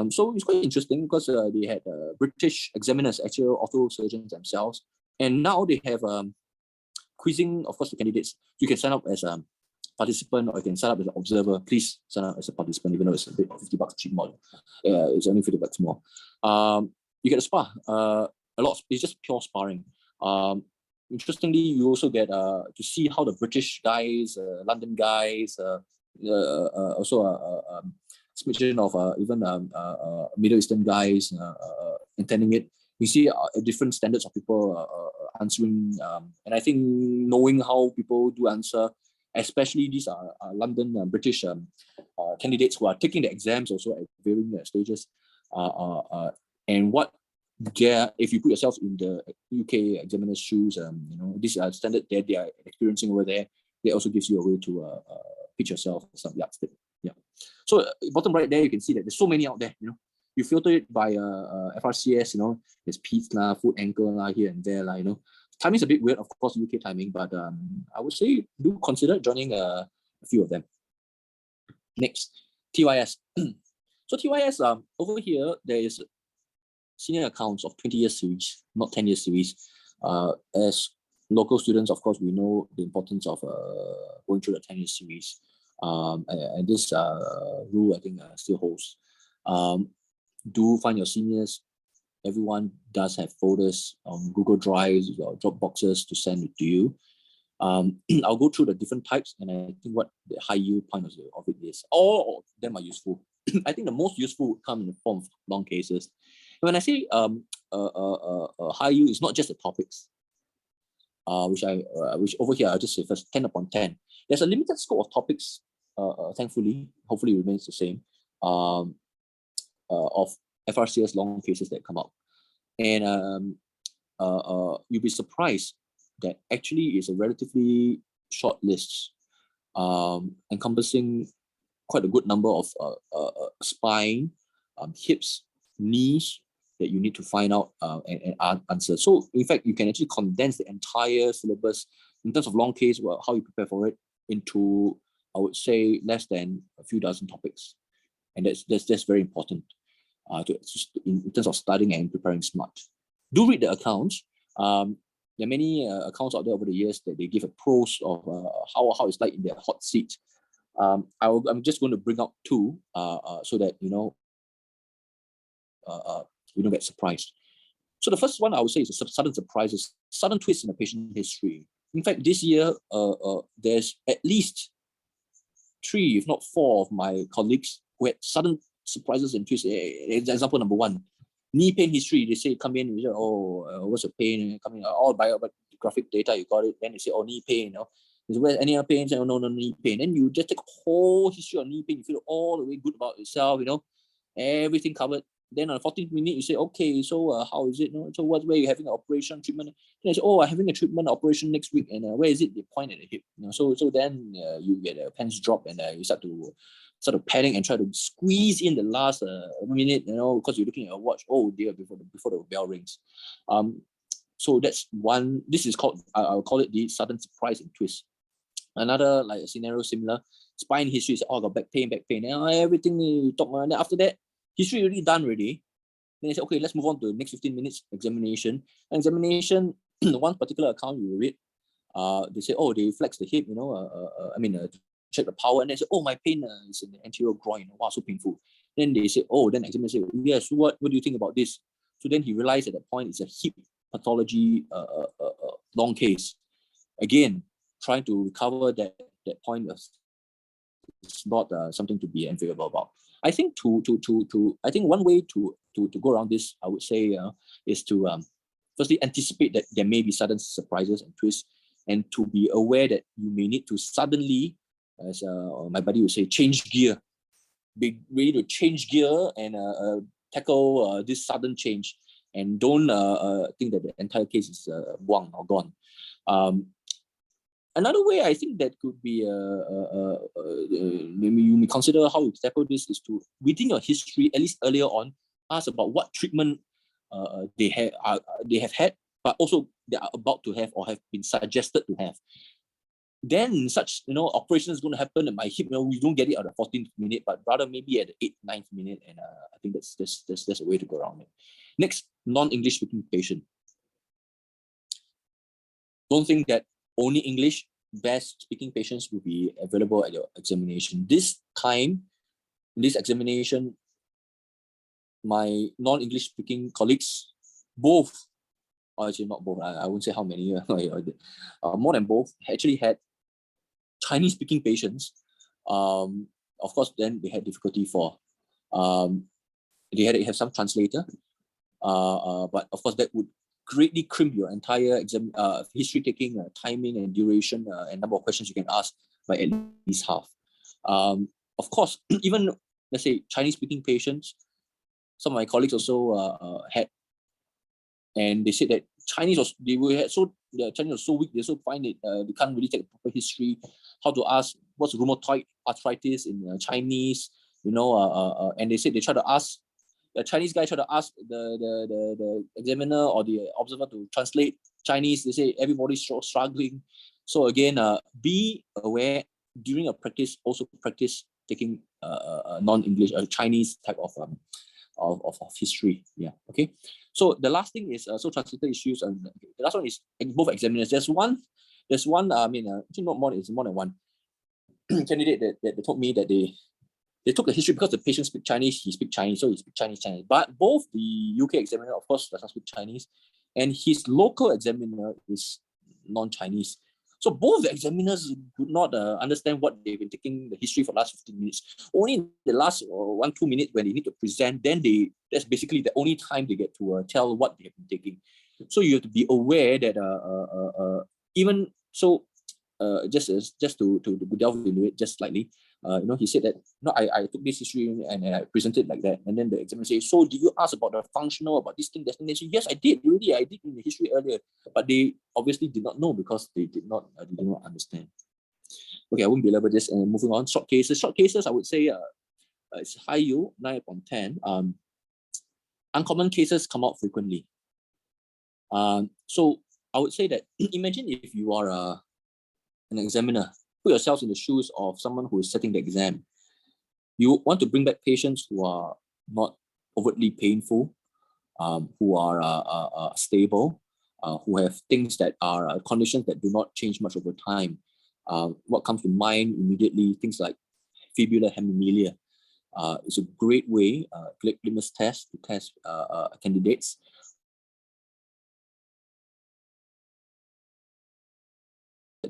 So it's quite interesting because they had British examiners, actual ortho surgeons themselves, and now they have quizzing, of course, the candidates. You can sign up as a participant, or you can sign up as an observer. Please sign up as a participant, even though it's a bit $50 cheap model. It's only $50 more. You get a spa. A lot. It's just pure sparring. Interestingly, you also get to see how the British guys, London guys, also a smidgen of even Middle Eastern guys attending it. We see different standards of people answering, and I think knowing how people do answer, especially these are London British candidates who are taking the exams also at varying stages, and what if you put yourself in the UK examiner's shoes, these are standard that they are experiencing over there. It also gives you a way to pitch yourself some yardstick. Yeah. So bottom right there, you can see that there's so many out there. You filter it by FRCS. There's PEDS foot ankle here and there Timing is a bit weird, of course, UK timing, but I would say do consider joining a few of them. Next, TYS. So TYS, over here there is senior accounts of 20-year series, not 10-year series. As local students, of course, we know the importance of going through the 10-year series. And this rule, I think, still holds. Do find your seniors. Everyone does have folders on Google Drives or Dropboxes to send it to you. I'll go through the different types, and I think what the high yield point of it is. All of them are useful. I think the most useful would come in the form of long cases. When I say high yield, it's not just the topics, which over here I'll just say first 10 upon 10. There's a limited scope of topics, thankfully, hopefully it remains the same, of FRCS long cases that come up. And you'll be surprised that actually it's a relatively short list, encompassing quite a good number of spine, hips, knees that you need to find out and answer. So in fact, you can actually condense the entire syllabus in terms of long case, how you prepare for it, into, I would say, less than a few dozen topics. And that's very important in terms of studying and preparing smart. Do read the accounts. There are many accounts out there over the years that they give a pros of how it's like in their hot seat. I'm just going to bring up two so that we don't get surprised. So the first one I would say is sudden surprises, sudden twists in the patient history. In fact, this year there's at least 3, if not 4, of my colleagues who had sudden surprises and twists. Example number 1, knee pain history. They say come in, what's the pain? Come in, all biographic data, you got it. Then they say, knee pain. Is there any other pain? Say, no, knee pain. Then you just take a whole history of knee pain. You feel all the way good about yourself. Everything covered. Then on the 14th minute, you say, okay, so how is it? So where you having an operation treatment? Then I say, I'm having a treatment operation next week, and where is it? They point at the hip. So then you get a pants drop, and you start to panic and try to squeeze in the last minute, because you're looking at your watch. Oh dear, before the bell rings. So that's one. This is called, I'll call it the sudden surprise and twist. Another like a scenario similar, spine history is I got back pain, and everything you talk about. And then after that, history already done already. Then they say, okay, let's move on to the next 15 minutes examination. Examination, one particular account you read, they say, they flex the hip, check the power, and they say, my pain is in the anterior groin. Wow, so painful. Then they say, then the examiner say, yes, what do you think about this? So then he realized at that point it's a hip pathology long case. Again, trying to recover that point is not something to be enviable about. I think I think one way to go around this, I would say, is to firstly anticipate that there may be sudden surprises and twists, and to be aware that you may need to suddenly, as my buddy would say, change gear. Be ready to change gear and tackle this sudden change, and don't think that the entire case is buang or gone. Another way I think that could be maybe you may consider how you tackle this is to, within your history, at least earlier on, ask about what treatment they have had, but also they are about to have or have been suggested to have. Then such operation is going to happen at my hip. We don't get it at the 14th minute, but rather maybe at the 8th, 9th minute, and I think that's a way to go around it. Next, non-English speaking patient. Don't think that only English best speaking patients will be available at your examination. This time, in this examination, my non-English speaking colleagues, both, or actually not both, I won't say how many, more than both, actually had Chinese speaking patients. Of course, then they had difficulty for, they had to have some translator, but of course that would greatly crimp your entire exam history taking timing and duration and number of questions you can ask by at least half. Of course, even let's say Chinese speaking patients, some of my colleagues also had, and they said that Chinese was so weak, they also find it they can't really take a proper history, how to ask what's rheumatoid arthritis in Chinese, and they said they try to ask the Chinese guy, try to ask the examiner or the observer to translate Chinese. They say everybody's struggling. So again, be aware during a practice. Also practice taking non-English Chinese type of history. Yeah. Okay. So the last thing is translator issues, and the last one is both examiners. There's one. I mean, actually not more. It's more than one candidate that told me that they took the history because the patient speaks Chinese, he speaks Chinese, so he speaks Chinese. But both the UK examiner, of course, does not speak Chinese, and his local examiner is non-Chinese. So both the examiners could not understand what they've been taking the history for the last 15 minutes. Only in the last 1-2 minutes when they need to present, then that's basically the only time they get to tell what they have been taking. So you have to be aware that even so, just to delve into it just slightly, he said that I took this history and I presented like that, and then the examiner says, so did you ask about the functional, about this thing, that thing? They say, yes, I did in the history earlier, but they obviously did not know because they did not understand. Okay, I won't belabor this, and moving on. Short cases, I would say it's high yield, 9 upon 10. Uncommon cases come out frequently. So I would say that imagine if you are an examiner, put yourselves in the shoes of someone who is setting the exam. You want to bring back patients who are not overtly painful, who are stable, who have things that are conditions that do not change much over time. What comes to mind immediately, things like fibular hemimelia. It's a great way, litmus test to test candidates.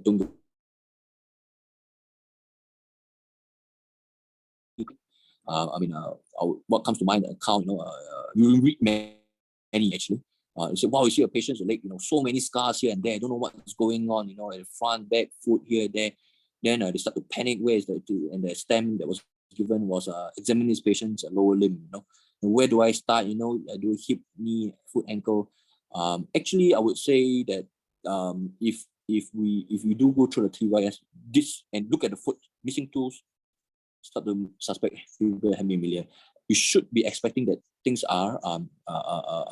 Don't what comes to mind, the account, you read many actually. You say, wow, you see a patient's leg, so many scars here and there. I don't know what's going on, at the front, back, foot, here, there. Then they start to panic. Where is and the stem that was given was examine this patient's lower limb, and where do I start? I do hip, knee, foot, ankle. Actually, I would say that if we do go through the TYS this and look at the foot missing tools, start to suspect fibular hemimelia, you should be expecting that things are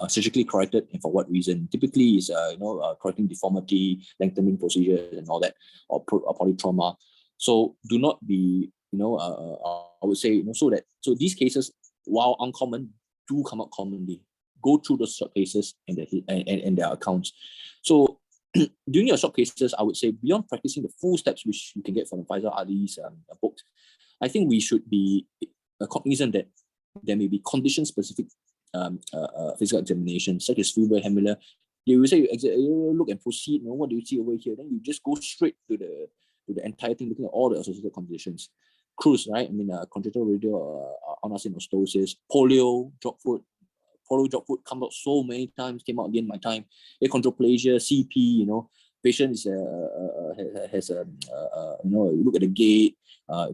surgically corrected, and for what reason? Typically, is correcting deformity, lengthening procedures, and all that, or polytrauma. So do not be, I would say, so these cases, while uncommon, do come up commonly. Go through those short cases and their accounts. So during your short cases, I would say beyond practicing the full steps which you can get from Faisal Ali's book, I think we should be cognizant that there may be condition-specific physical examinations, such as fibular hemimelia. they will say, look and proceed, what do you see over here? Then you just go straight to the entire thing, looking at all the associated conditions. Cruise, right? I mean, congenital radial anastomosis, polio, drop foot. Polio drop foot come out so many times, came out again my time. Achondroplasia, CP, patient has a look at the gait,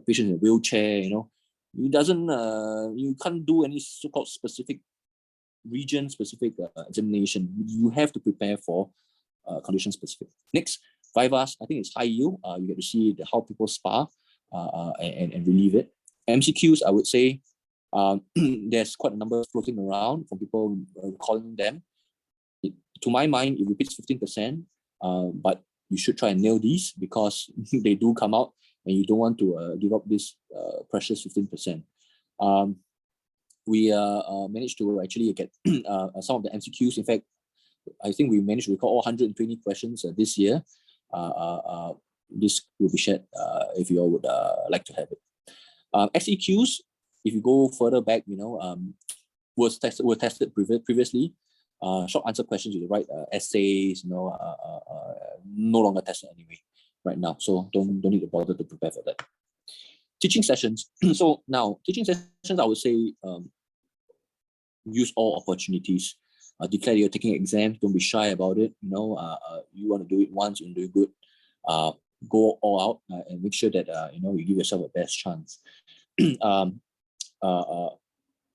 patient in a wheelchair, it doesn't, you can't do any so-called specific region specific examination. You have to prepare for condition specific. Next, Vivas, I think it's high yield. You get to see how people spar and relieve it. MCQs, I would say there's quite a number floating around from people calling them. To my mind, it repeats 15%, but you should try and nail these because they do come out and you don't want to give up this precious 15%. We managed to actually get some of the MCQs. In fact, I think we managed to record all 120 questions this year. This will be shared if you all would like to have it. SEQs, if you go further back, were tested previously. Short answer questions, you write essays, no longer tested anyway right now. So don't need to bother to prepare for that. Teaching sessions. So now, teaching sessions, I would say use all opportunities. Declare you're taking exams. Don't be shy about it. You want to do it once, you do it good. Go all out and make sure that you give yourself a best chance.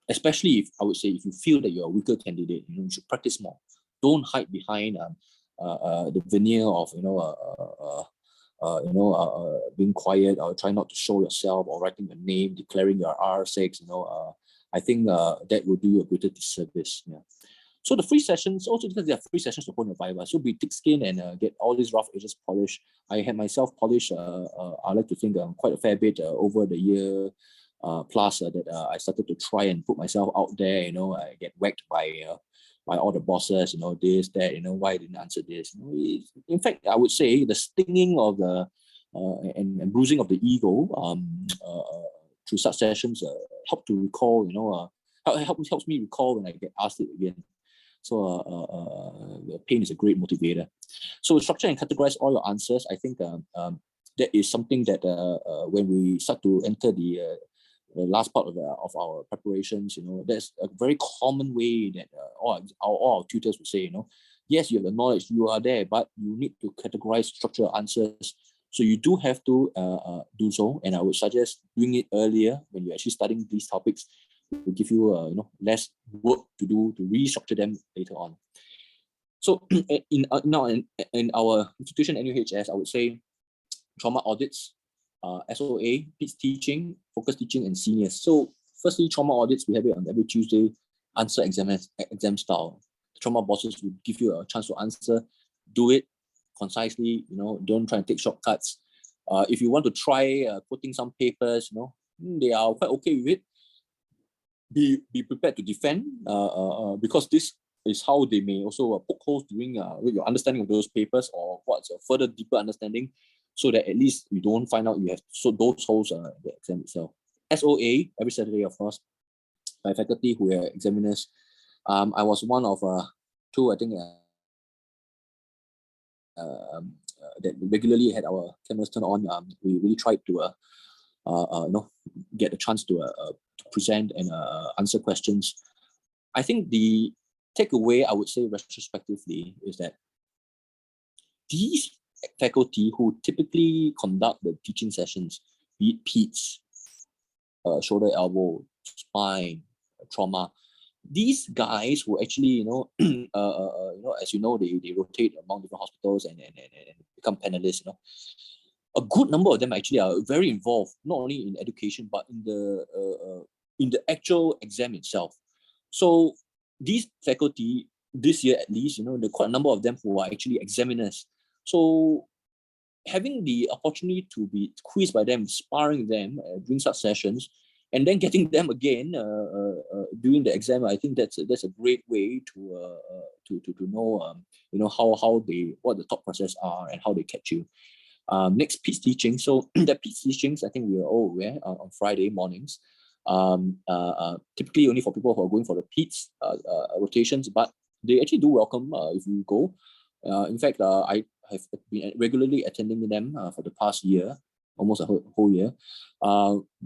Especially if I would say if you feel that you're a weaker candidate, you should practice more. Don't hide behind the veneer of being quiet or try not to show yourself or writing your name, declaring your R6. I think that will do you a greater disservice. Yeah. So the free sessions, also because there are free sessions to hone your Viva, so be thick skin and get all these rough edges polished. I had myself polished, I like to think quite a fair bit over the year plus that I started to try and put myself out there. I get whacked by all the bosses, this, that, why I didn't answer this. In fact, I would say the stinging of the and bruising of the ego through such sessions help to recall, helps me recall when I get asked it again. So pain is a great motivator. So structure and categorize all your answers. I think that is something that when we start to enter the last part of our preparations, that's a very common way that all our tutors would say, yes, you have the knowledge, you are there, but you need to categorize structure answers. So you do have to do so, and I would suggest doing it earlier when you're actually studying these topics. It will give you less work to do to restructure them later on. So in our institution, NUHS, I would say trauma audits, SOA, PITS teaching, focus teaching, and seniors. So firstly, trauma audits, we have it on every Tuesday, answer exam style. Trauma bosses will give you a chance to answer, do it concisely, don't try and take shortcuts. If you want to try putting some papers, they are quite okay with it. Be prepared to defend because this is how they may also poke holes during your understanding of those papers or what's a further deeper understanding, so that at least you don't find out you have those holes in the exam itself. SOA, every Saturday, of course, by faculty who are examiners. I was one of two, I think, that regularly had our cameras turned on. We really tried to get a chance to present and answer questions. I think the takeaway, I would say retrospectively, is that these faculty who typically conduct the teaching sessions, be it PEDS, shoulder, elbow, spine, trauma, these guys who actually, as you know, they rotate among different hospitals and become panelists. A good number of them actually are very involved, not only in education but in the actual exam itself. So these faculty this year, at least, there are quite a number of them who are actually examiners. So having the opportunity to be quizzed by them, sparring them during such sessions, and then getting them again during the exam, I think that's a great way to know how what the thought process are and how they catch you. Next, PEDS teaching. So the PEDS teachings, I think we are all aware, on Friday mornings. Typically only for people who are going for the PEDS rotations, but they actually do welcome if you go. In fact, I have been regularly attending them for the past year, almost a whole year.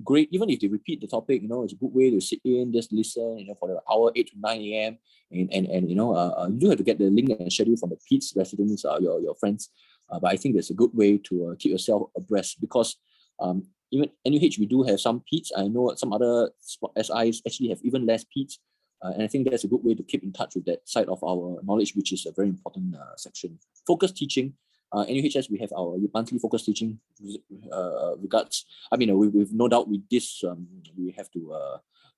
Great, even if they repeat the topic, it's a good way to sit in, just listen, for the hour 8 to 9 a.m. And you do have to get the link and schedule from the PEDS residents, your friends. But I think that's a good way to keep yourself abreast, because even NUH, we do have some PEDS. I know some other SIs actually have even less PEDS. And I think that's a good way to keep in touch with that side of our knowledge, which is a very important section. Focus teaching. NUHS, we have our monthly focus teaching regards. I mean, we've no doubt with this, we have to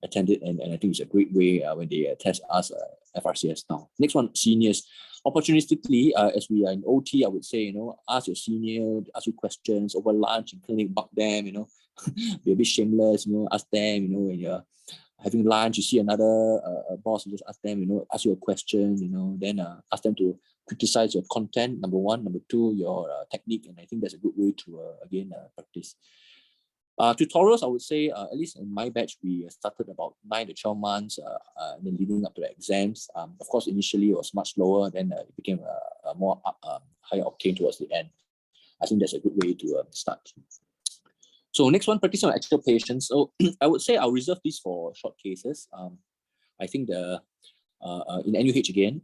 attend it. And I think it's a great way when they test us FRCS now. Next one, seniors. Opportunistically, as we are in OT, I would say, ask your senior, ask you questions over lunch in clinic, bug them, be a bit shameless, ask them, when you're having lunch, you see another boss, you just ask them, ask you a question, then ask them to criticize your content, number one. Number two, your technique. And I think that's a good way to, again, practice. Tutorials, I would say, at least in my batch, we started about 9 to 12 months, and then leading up to the exams. Of course, initially it was much lower, then it became more higher octane towards the end. I think that's a good way to start. So next one, practice on actual patients. So I would say I'll reserve this for short cases. I think in NUH again,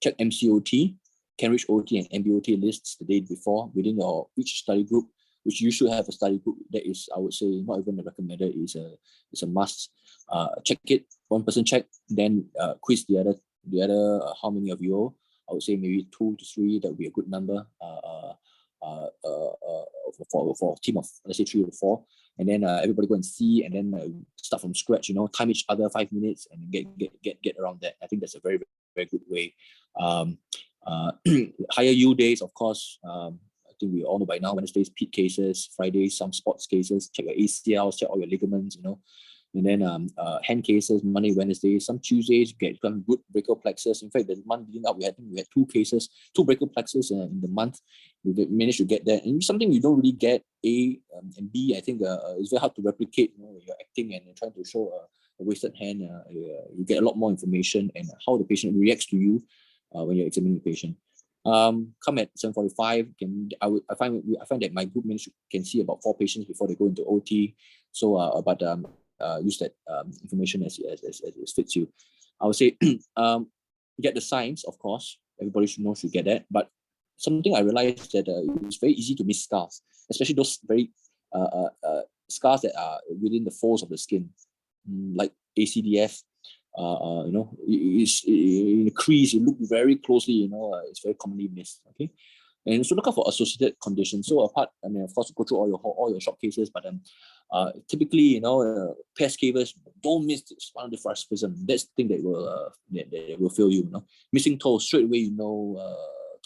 check MCOT, Cambridge OT and MBOT lists the day before within each study group, which you should have a study group that is, I would say, not even recommended, is a must. Check it, one person check, then quiz the other how many of you. I would say maybe 2 to 3, that would be a good number. For a team of, let's say, 3 or 4, and then everybody go and see, and then start from scratch, time each other 5 minutes and get around that. I think that's a very, very good way. Higher U days, of course. I think we all know by now, Wednesdays, PED cases, Fridays, some sports cases, check your ACLs, check all your ligaments, and then hand cases, Monday, Wednesday, some Tuesdays, get some good brachial plexus. In fact, the month leading up, we had 2 cases, 2 brachial plexus in the month. We managed to get that. And something you don't really get, A and B, I think it's very hard to replicate. When you're acting and trying to show a wasted hand, you get a lot more information and how the patient reacts to you when you're examining the patient. Come at 7:45. I find that my group can see about 4 patients before they go into OT. So, use that information as fits you. I would say get the signs, of course. Everybody should get that. But something I realized that it's very easy to miss scars, especially those very scars that are within the folds of the skin, like ACDF. It's in a crease. You look very closely. It's very commonly missed. Okay. And so look out for associated conditions. So apart, of course, go through all your short cases, but typically, pes cavers, don't miss the spinal diaphragm. That's the thing that will fail you. Missing toes, straight away,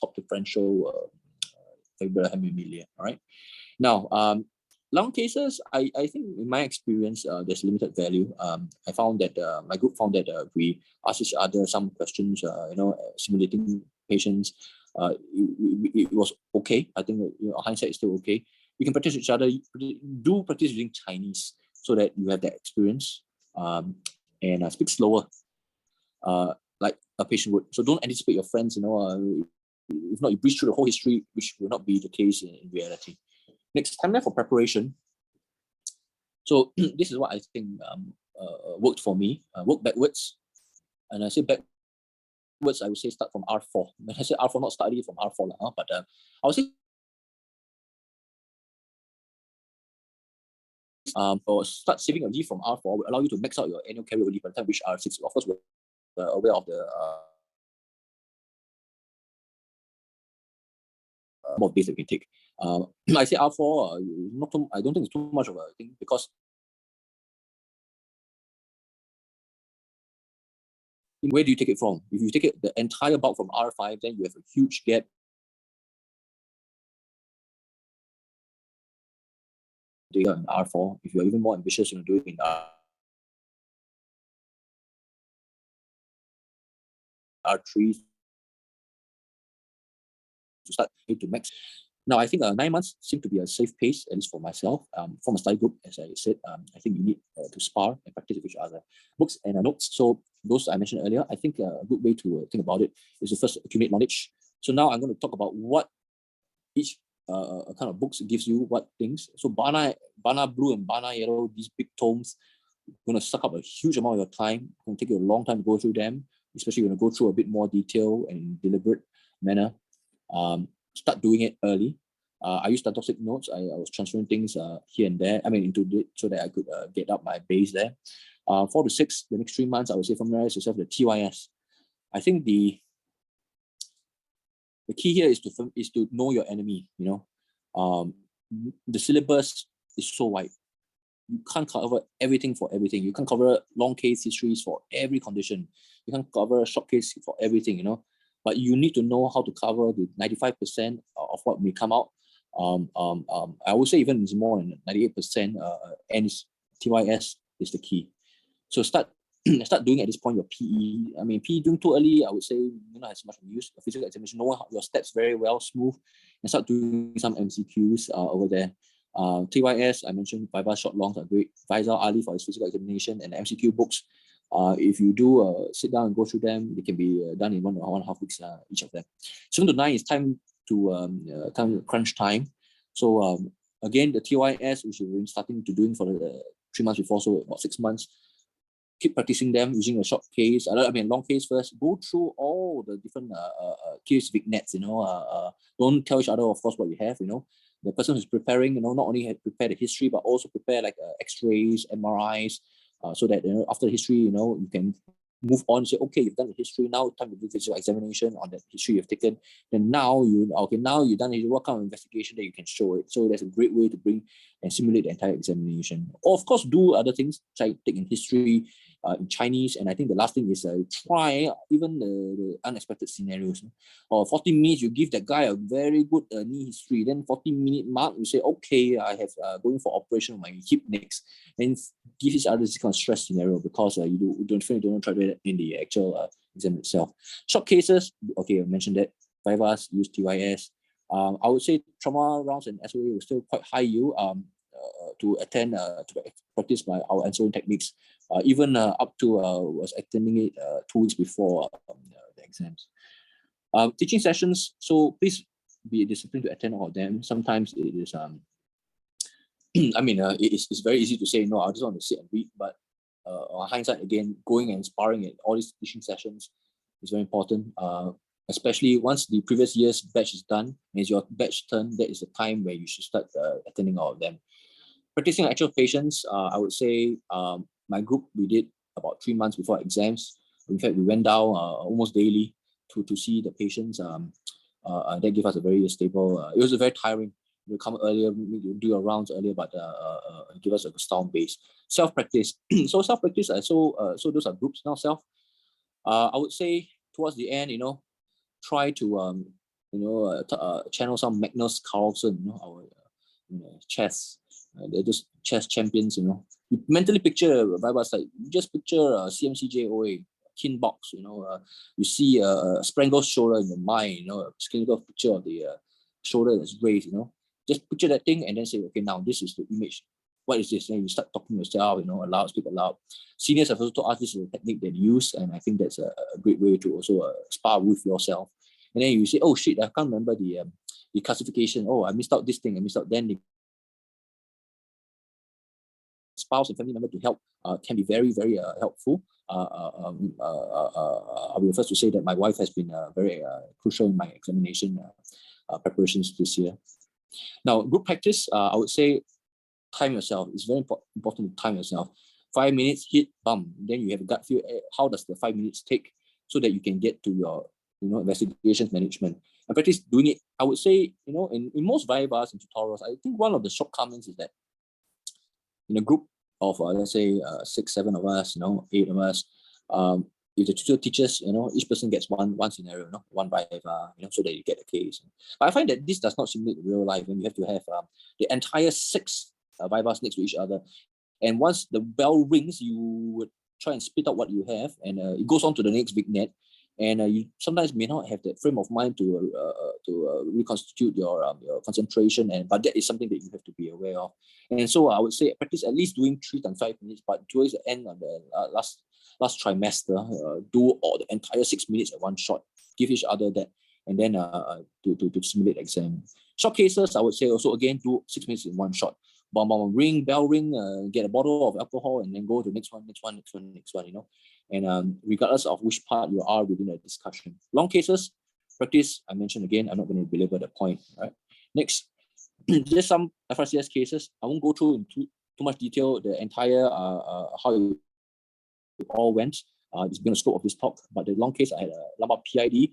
top differential fibular hemimelia. All right. Now, lung cases, I think in my experience, there's limited value. I found that my group found that we asked each other some questions, simulating patients. It was okay. I think hindsight is still okay. We can practice each other. Do practice using Chinese so that you have that experience, and speak slower, like a patient would. So don't anticipate your friends. If not, you breeze through the whole history, which will not be the case in reality. Next, timeline for preparation. So this is what I think worked for me. Work backwards, and I say backwards. I would say start from R4. When I say R4, not study from R4, but I would say or start saving a leave from R4 will allow you to max out your annual carryover leave by the time you reach R6. Of course, we're aware of the more days that we can take. I say R4, I don't think it's too much of a thing, because where do you take it from? If you take it the entire bulk from R5, then you have a huge gap. In R4, if you're even more ambitious, do it in R3 to start to max. Now, I think 9 months seem to be a safe pace, at least for myself. From a study group, as I said, I think you need to spar and practice with each other. Books and notes. So those I mentioned earlier, I think a good way to think about it is to first accumulate knowledge. So now I'm going to talk about what each kind of books gives you what things. So Bana Blue and Bana Yellow, these big tomes, going to suck up a huge amount of your time. It's going to take you a long time to go through them, especially when you go through a bit more detail and deliberate manner. Start doing it early. I used statistics notes. I was transferring things here and there. Into it so that I could get up my base there. 4 to 6, the next 3 months, I would say familiarize yourself with the TYS. I think the key here is to know your enemy. The syllabus is so wide. You can't cover everything for everything. You can't cover long case histories for every condition. You can't cover a short case for everything, But you need to know how to cover the 95% of what may come out. I would say even it's more than 98%, and TYS is the key. So start doing at this point your PE. PE doing too early, I would say, not as much use. Physical examination, know your steps very well, smooth, and start doing some MCQs over there. TYS, I mentioned, Viva short longs are great. Faisal Ali for his physical examination and MCQ books. If you do sit down and go through them, they can be done in 1.5 weeks each of them. 7 to 9 is time to crunch time. So again, the TYS, which we've been starting to doing for the 3 months before, so about 6 months. Keep practicing them using a short case. Long case first. Go through all the different case vignettes. Don't tell each other, of course, what you have. The person who's preparing, not only had prepared the history, but also prepare like X-rays, MRIs, so that after the history, you can move on. Say, okay, you've done the history. Now time to do physical examination on that history you've taken. Then now you've done it. What kind of investigation that you can show it? So that's a great way to bring and simulate the entire examination. Or of course, do other things. Try taking history in Chinese, and I think the last thing is try even the unexpected scenarios. Or 40 minutes, you give that guy a very good knee history. Then 40-minute mark, you say, okay, I have going for operation on my hip next, and give each other this kind of stress scenario because you don't try that in the actual exam itself. Short cases, okay, I mentioned that. Vivas, use TYS. I would say trauma rounds and SOA was still quite high yield to attend to practice our answering techniques. Even up to was attending it 2 weeks before the exams. Teaching sessions, so please be disciplined to attend all of them. Sometimes it is it's very easy to say, no, I just want to sit and read, but on hindsight, again, going and sparring at all these teaching sessions is very important, especially once the previous year's batch is done, and it's your batch turn, that is the time where you should start attending all of them. Practicing actual patients, I would say my group, we did about 3 months before exams. In fact, we went down almost daily to see the patients. That gave us a very stable, it was a very tiring. You come earlier, you do your rounds earlier, but give us a sound base. Self-practice. So self-practice, so those are groups now. I would say towards the end, try to channel some Magnus Carlsen, our chess. They're just chess champions. You mentally picture Vibas, like you just picture CMCJOA, kin box. You see Sprangle's shoulder in your mind. A clinical picture of the shoulder that's raised. Just picture that thing and then say, okay, now this is the image. What is this? And you start talking to yourself, aloud, speak aloud. Seniors have also taught us this is a technique they use, and I think that's a great way to also spar with yourself. And then you say, oh shit, I can't remember the classification. Oh, I missed out this thing, I missed out then. The spouse and family member to help can be very, very helpful. I'll be the first to say that my wife has been very crucial in my examination preparations this year. Now, group practice, I would say time yourself. It's very important to time yourself. 5 minutes, hit, bum. Then you have a gut feel, how does the 5 minutes take so that you can get to your investigations management. And practice doing it, I would say, in most Vivas and tutorials, I think one of the shortcomings is that in a group of, let's say, 6, 7 of us, 8 of us, if the tutor teaches, each person gets one scenario, one Viva, so that you get a case. But I find that this does not simulate real life, and you have to have the entire 6 Vivas next to each other. And once the bell rings, you would try and spit out what you have, and it goes on to the next vignette. and you sometimes may not have that frame of mind to reconstitute your concentration, but that is something that you have to be aware of. And so I would say practice at least doing 3 times 5 minutes, but towards the end of the last trimester, do all the entire 6 minutes at one shot. Give each other that, and then to simulate exam. Short cases, I would say also again do 6 minutes in one shot. Ring, bell ring, get a bottle of alcohol, and then go to next one, you know. And regardless of which part you are within a discussion. Long cases, practice, I mentioned again, I'm not going to belabor the point, right? Next, just some FRCS cases. I won't go through in too much detail the entire how it all went. It's been a scope of this talk, but the long case, I had a lumbar PID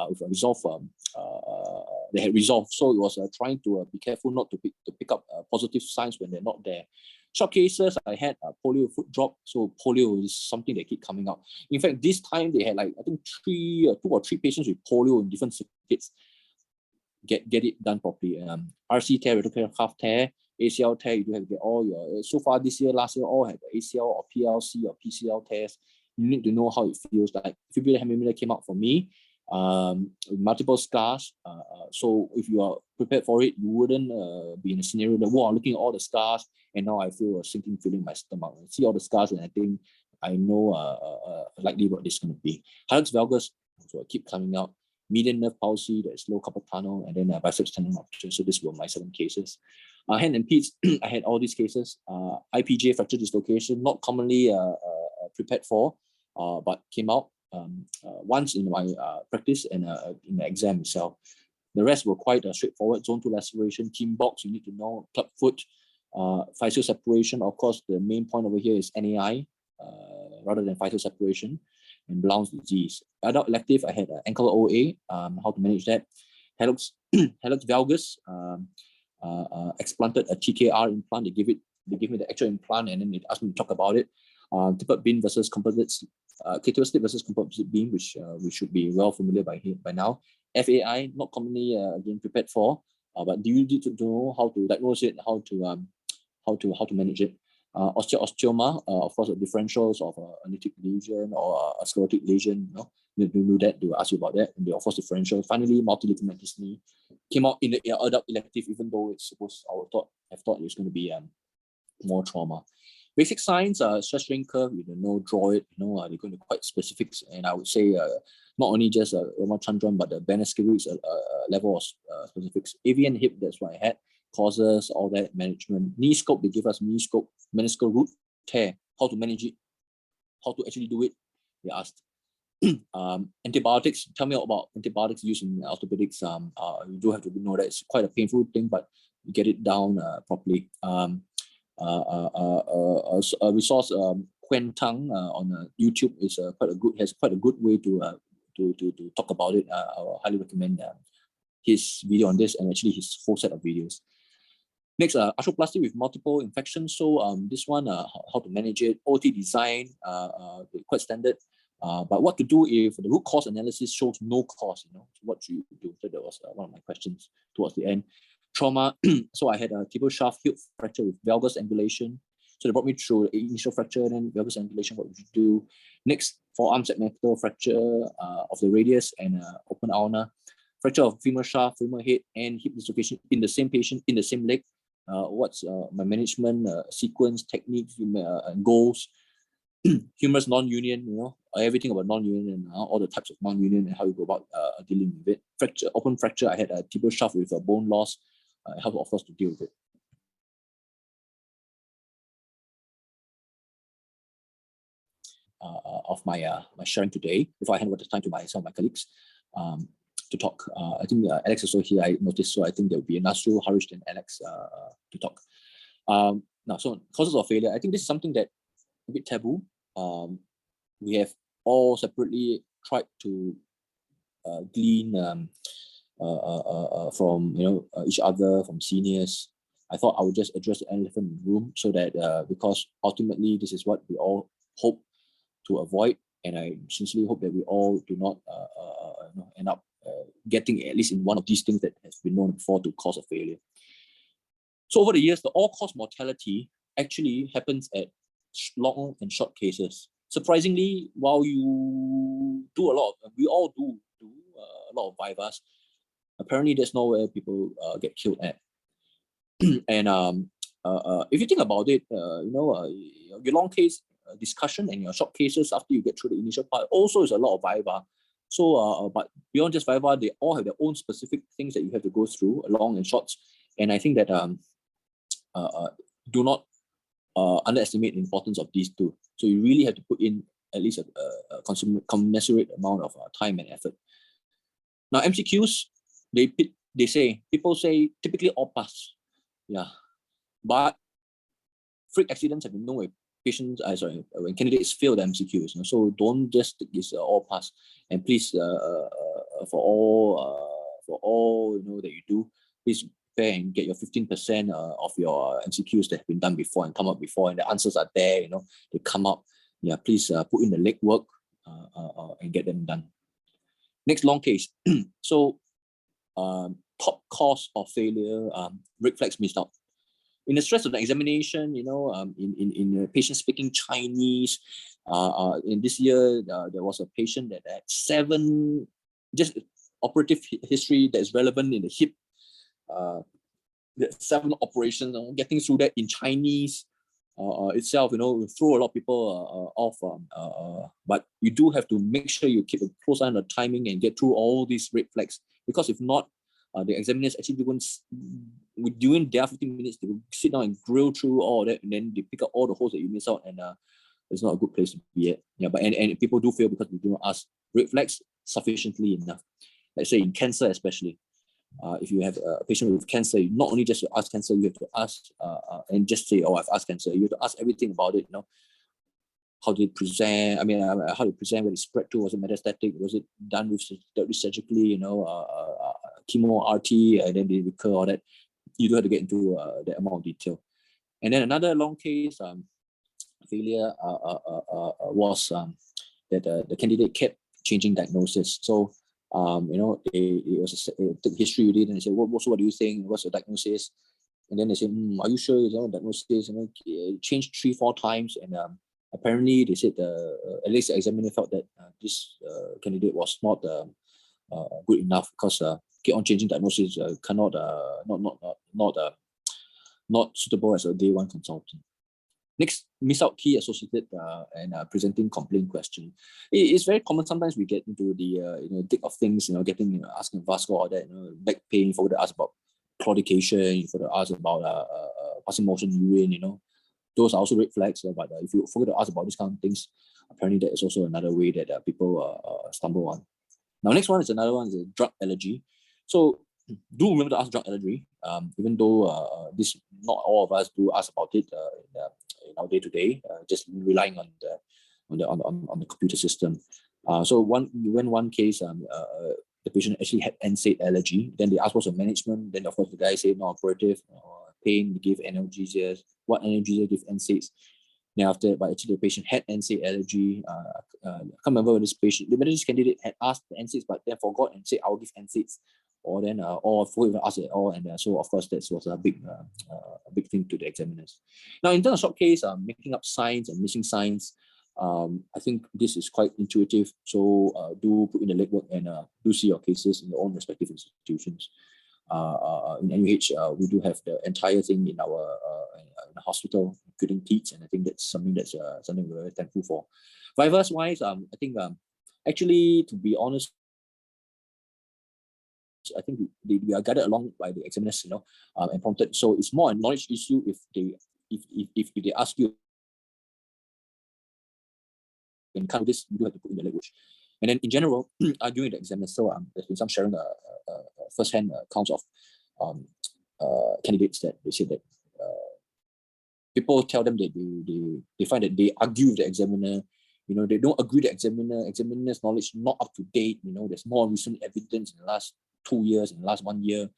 with a resolve. They had resolved, so it was trying to be careful not to pick up positive signs when they're not there. Short cases, I had polio foot drop, so polio is something that keep coming up. In fact, this time they had like I think 2 or 3 patients with polio in different circuits. Get it done properly. RC tear, rotator cuff tear, ACL tear. You do have to get all your. So far this year, last year, all had the ACL or PLC or PCL tears. You need to know how it feels like. Fibular hemimeter came out for me. Multiple scars. So if you are prepared for it, you wouldn't be in a scenario that, wow, I'm looking at all the scars and now I feel a sinking feeling in my stomach. I see all the scars and I think I know likely what this is going to be. Hallux valgus, so I keep coming out. Median nerve palsy, there's low carpal tunnel, and then biceps tendon rupture. So these were my 7 cases. Hand and peds, I had all these cases. IPJ fracture dislocation, not commonly prepared for, but came out once in my practice and in the exam itself. The rest were quite straightforward. Zone 2 laceration, team box, you need to know, club foot, physical separation. Of course, the main point over here is NAI rather than physical separation, and Blount's disease. Adult elective, I had ankle OA, how to manage that. Hallux valgus, explanted a TKR implant. They gave me the actual implant and then they asked me to talk about it. Tapered beam versus composite, clitoral slip versus composite beam, which we should be well familiar by now. FAI, not commonly again prepared for, but do you need to know how to diagnose it, how to manage it? Osteoma, of course, differentials of a lytic lesion or a sclerotic lesion. You know, you do that. They will ask you about that, and they of course differential. Finally, multi-ligament dystonia came out in the adult elective, even though it's supposed I have thought it's going to be more trauma. Basic signs, stress strain curve, you know, draw it, you know, they're going to be quite specific. And I would say not only just Roma Chandran, but the Banner-Skiewicz level of specifics. AVN hip, that's what I had. Causes, all that management. Knee scope, they give us knee scope, meniscal root tear, how to manage it, how to actually do it, they asked. Antibiotics, tell me about antibiotics used in orthopedics. You do have to know that it's quite a painful thing, but you get it down properly. A resource, Quen Tang on YouTube is has quite a good way to talk about it. I highly recommend his video on this and actually his full set of videos. Next, arthroplasty with multiple infections. So this one, how to manage it, OT design, quite standard. But what to do if the root cause analysis shows no cause, you know, what do you do? So that was one of my questions towards the end. Trauma, so I had a tibia shaft heel fracture with valgus angulation. So they brought me through the initial fracture, then valgus angulation, what would you do? Next, forearm segmental fracture of the radius and open ulna. Fracture of femur shaft, femur head, and hip dislocation in the same patient, in the same leg. What's my management sequence, techniques, and goals? Humerus non-union, you know, everything about non-union and all the types of non-union and how you go about dealing with it. Fracture, open fracture, I had a tibial shaft with a bone loss. How to offer us to deal with it. Of my sharing today, before I hand over the time to some of my colleagues to talk. I think Alex is also here, I noticed, so I think there will be Nasru, Harish, and Alex to talk. Now, so causes of failure, I think this is something that a bit taboo. We have all separately tried to glean from each other, from seniors. I thought I would just address the elephant in the room so that because ultimately this is what we all hope to avoid, and I sincerely hope that we all do not end up getting at least in one of these things that has been known before to cause a failure. So over the years, the all-cause mortality actually happens at long and short cases. surprisingly, while you do we all do a lot of vivas, apparently that's not where people get killed at. And if you think about it, your long case discussion and your short cases after you get through the initial part also is a lot of viva. So, but beyond just viva, they all have their own specific things that you have to go through, long and shorts. And I think that do not underestimate the importance of these two. So you really have to put in at least a commensurate amount of time and effort. Now MCQs, people say typically all pass, yeah, but freak accidents have been known with patients. When candidates fail the MCQs, so don't just think it's all pass. And please, for all that you do, please prepare and get your 15% of your MCQs that have been done before and come up before, and the answers are there. They come up. Yeah, please put in the legwork and get them done. Next long case. So top cause of failure, red flags missed out. In the stress of the examination, in patient speaking Chinese, in this year, there was a patient that had 7 just operative history that is relevant in the hip, 7 operations, getting through that in Chinese itself, will throw a lot of people off. But you do have to make sure you keep a close eye on the timing and get through all these red flags, because if not, the examiners actually during their 15 minutes, they will sit down and grill through all that, and then they pick up all the holes that you miss out, and it's not a good place to be at. Yeah, but and people do fail because they do not ask red flags sufficiently enough. Let's say in cancer especially, if you have a patient with cancer, you not only just to ask cancer, you have to ask and just say, oh, I've asked cancer. You have to ask everything about it, how did it present? How did it present? When it spread to? Was it metastatic? Was it done with surgically? Chemo, RT, and then they recur, all that. You do have to get into that amount of detail. And then another long case failure was that the candidate kept changing diagnosis. So it took history with it, and they said, what do you think? What's your diagnosis? And then they said, are you sure your diagnosis? It changed 3-4 times, and apparently they said at least the examiner felt that this candidate was not good enough, because keep on changing diagnosis not suitable as a day 1 consultant. Next, miss out key associated and presenting complaint question. It's very common. Sometimes we get into the thick of things, asking vascular, all that, back pain. You forget to ask about claudication. You forget to ask about passing motion urine. Those are also red flags. But if you forget to ask about these kind of things, apparently that is also another way that people stumble on. Now, next one is another one, is a drug allergy. So do remember to ask drug allergy, even though this not all of us do ask about it in our day-to-day, just relying on the computer system. So one case, the patient actually had NSAID allergy. Then they asked what's the management. Then of course the guy said non-operative, pain, they give analgesias. What analgesia give NSAIDs? Then after, but actually the patient had NSAID allergy. I can't remember whether this candidate had asked the NSAIDs, but then forgot and said, I'll give NSAIDs. Or then, or forgot even ask it all. And so of course that was a big thing to the examiners. Now in terms of short case, making up signs and missing signs, I think this is quite intuitive. So do put in the legwork and do see your cases in your own respective institutions. In NUH, we do have the entire thing in our in the hospital, including PEDS, and I think that's something we're very thankful for. Vivas wise, I think actually, to be honest, I think we are guided along by the examiners, and prompted. So it's more a knowledge issue if they ask you and kind of this, you do have to put in the language. And then in general, during the exam, so there's been some sharing first-hand accounts of candidates that they say that people tell them that they find that they argue with the examiner. They don't agree with the examiner's knowledge not up to date. There's more recent evidence in the last 2 years, in the last 1 year.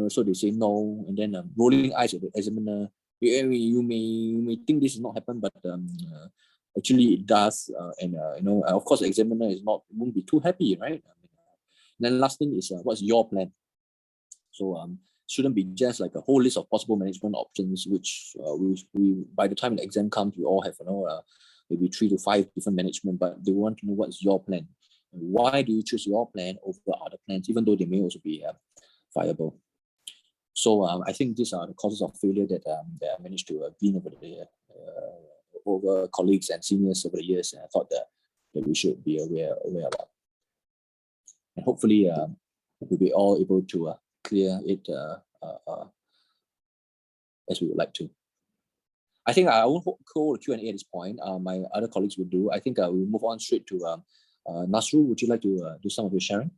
So they say no, and then rolling eyes at the examiner. You may think this has not happened, but actually it does. And of course, the examiner won't be too happy, right? Then last thing is what's your plan? So shouldn't be just like a whole list of possible management options, which we by the time the exam comes, we all have maybe 3 to 5 different management, but they want to know what's your plan. And why do you choose your plan over other plans, even though they may also be viable? So I think these are the causes of failure that I managed to glean over colleagues and seniors over the years, and I thought that we should be aware about. And hopefully we'll be all able to clear it as we would like to. I think I won't call the Q&A at this point. My other colleagues will do. I think we'll move on straight to Nasru. Would you like to do some of your sharing?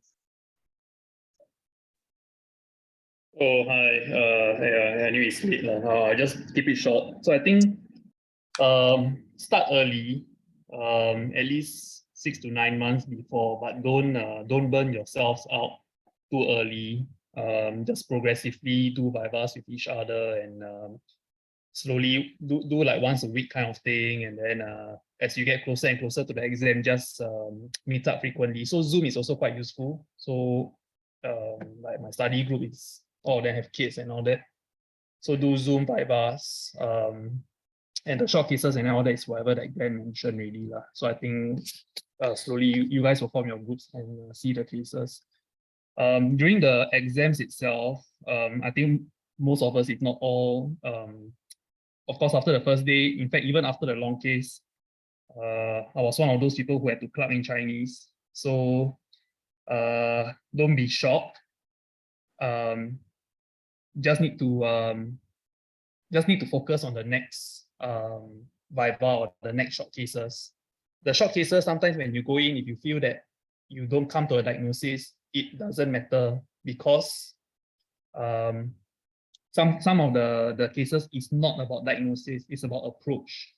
Oh, hi. I knew it's late. I'll just keep it short. So I think start early, at least 6 to 9 months before, but don't burn yourselves out too early. Just progressively do vivas with each other and slowly do like once a week kind of thing, and then as you get closer and closer to the exam, just meet up frequently. So Zoom is also quite useful. So like my study group is all of them have kids and all that. So do Zoom vivas, and the short cases and all that is whatever that Glenn mentioned really. So I think slowly you guys will form your groups and see the cases. During the exams itself, I think most of us, if not all, of course, after the first day, in fact, even after the long case, I was one of those people who had to club in Chinese. So don't be shocked. Just need to focus on the next viva or the next short cases. The short cases, sometimes when you go in, if you feel that you don't come to a diagnosis, it doesn't matter, because some of the cases is not about diagnosis, it's about approach.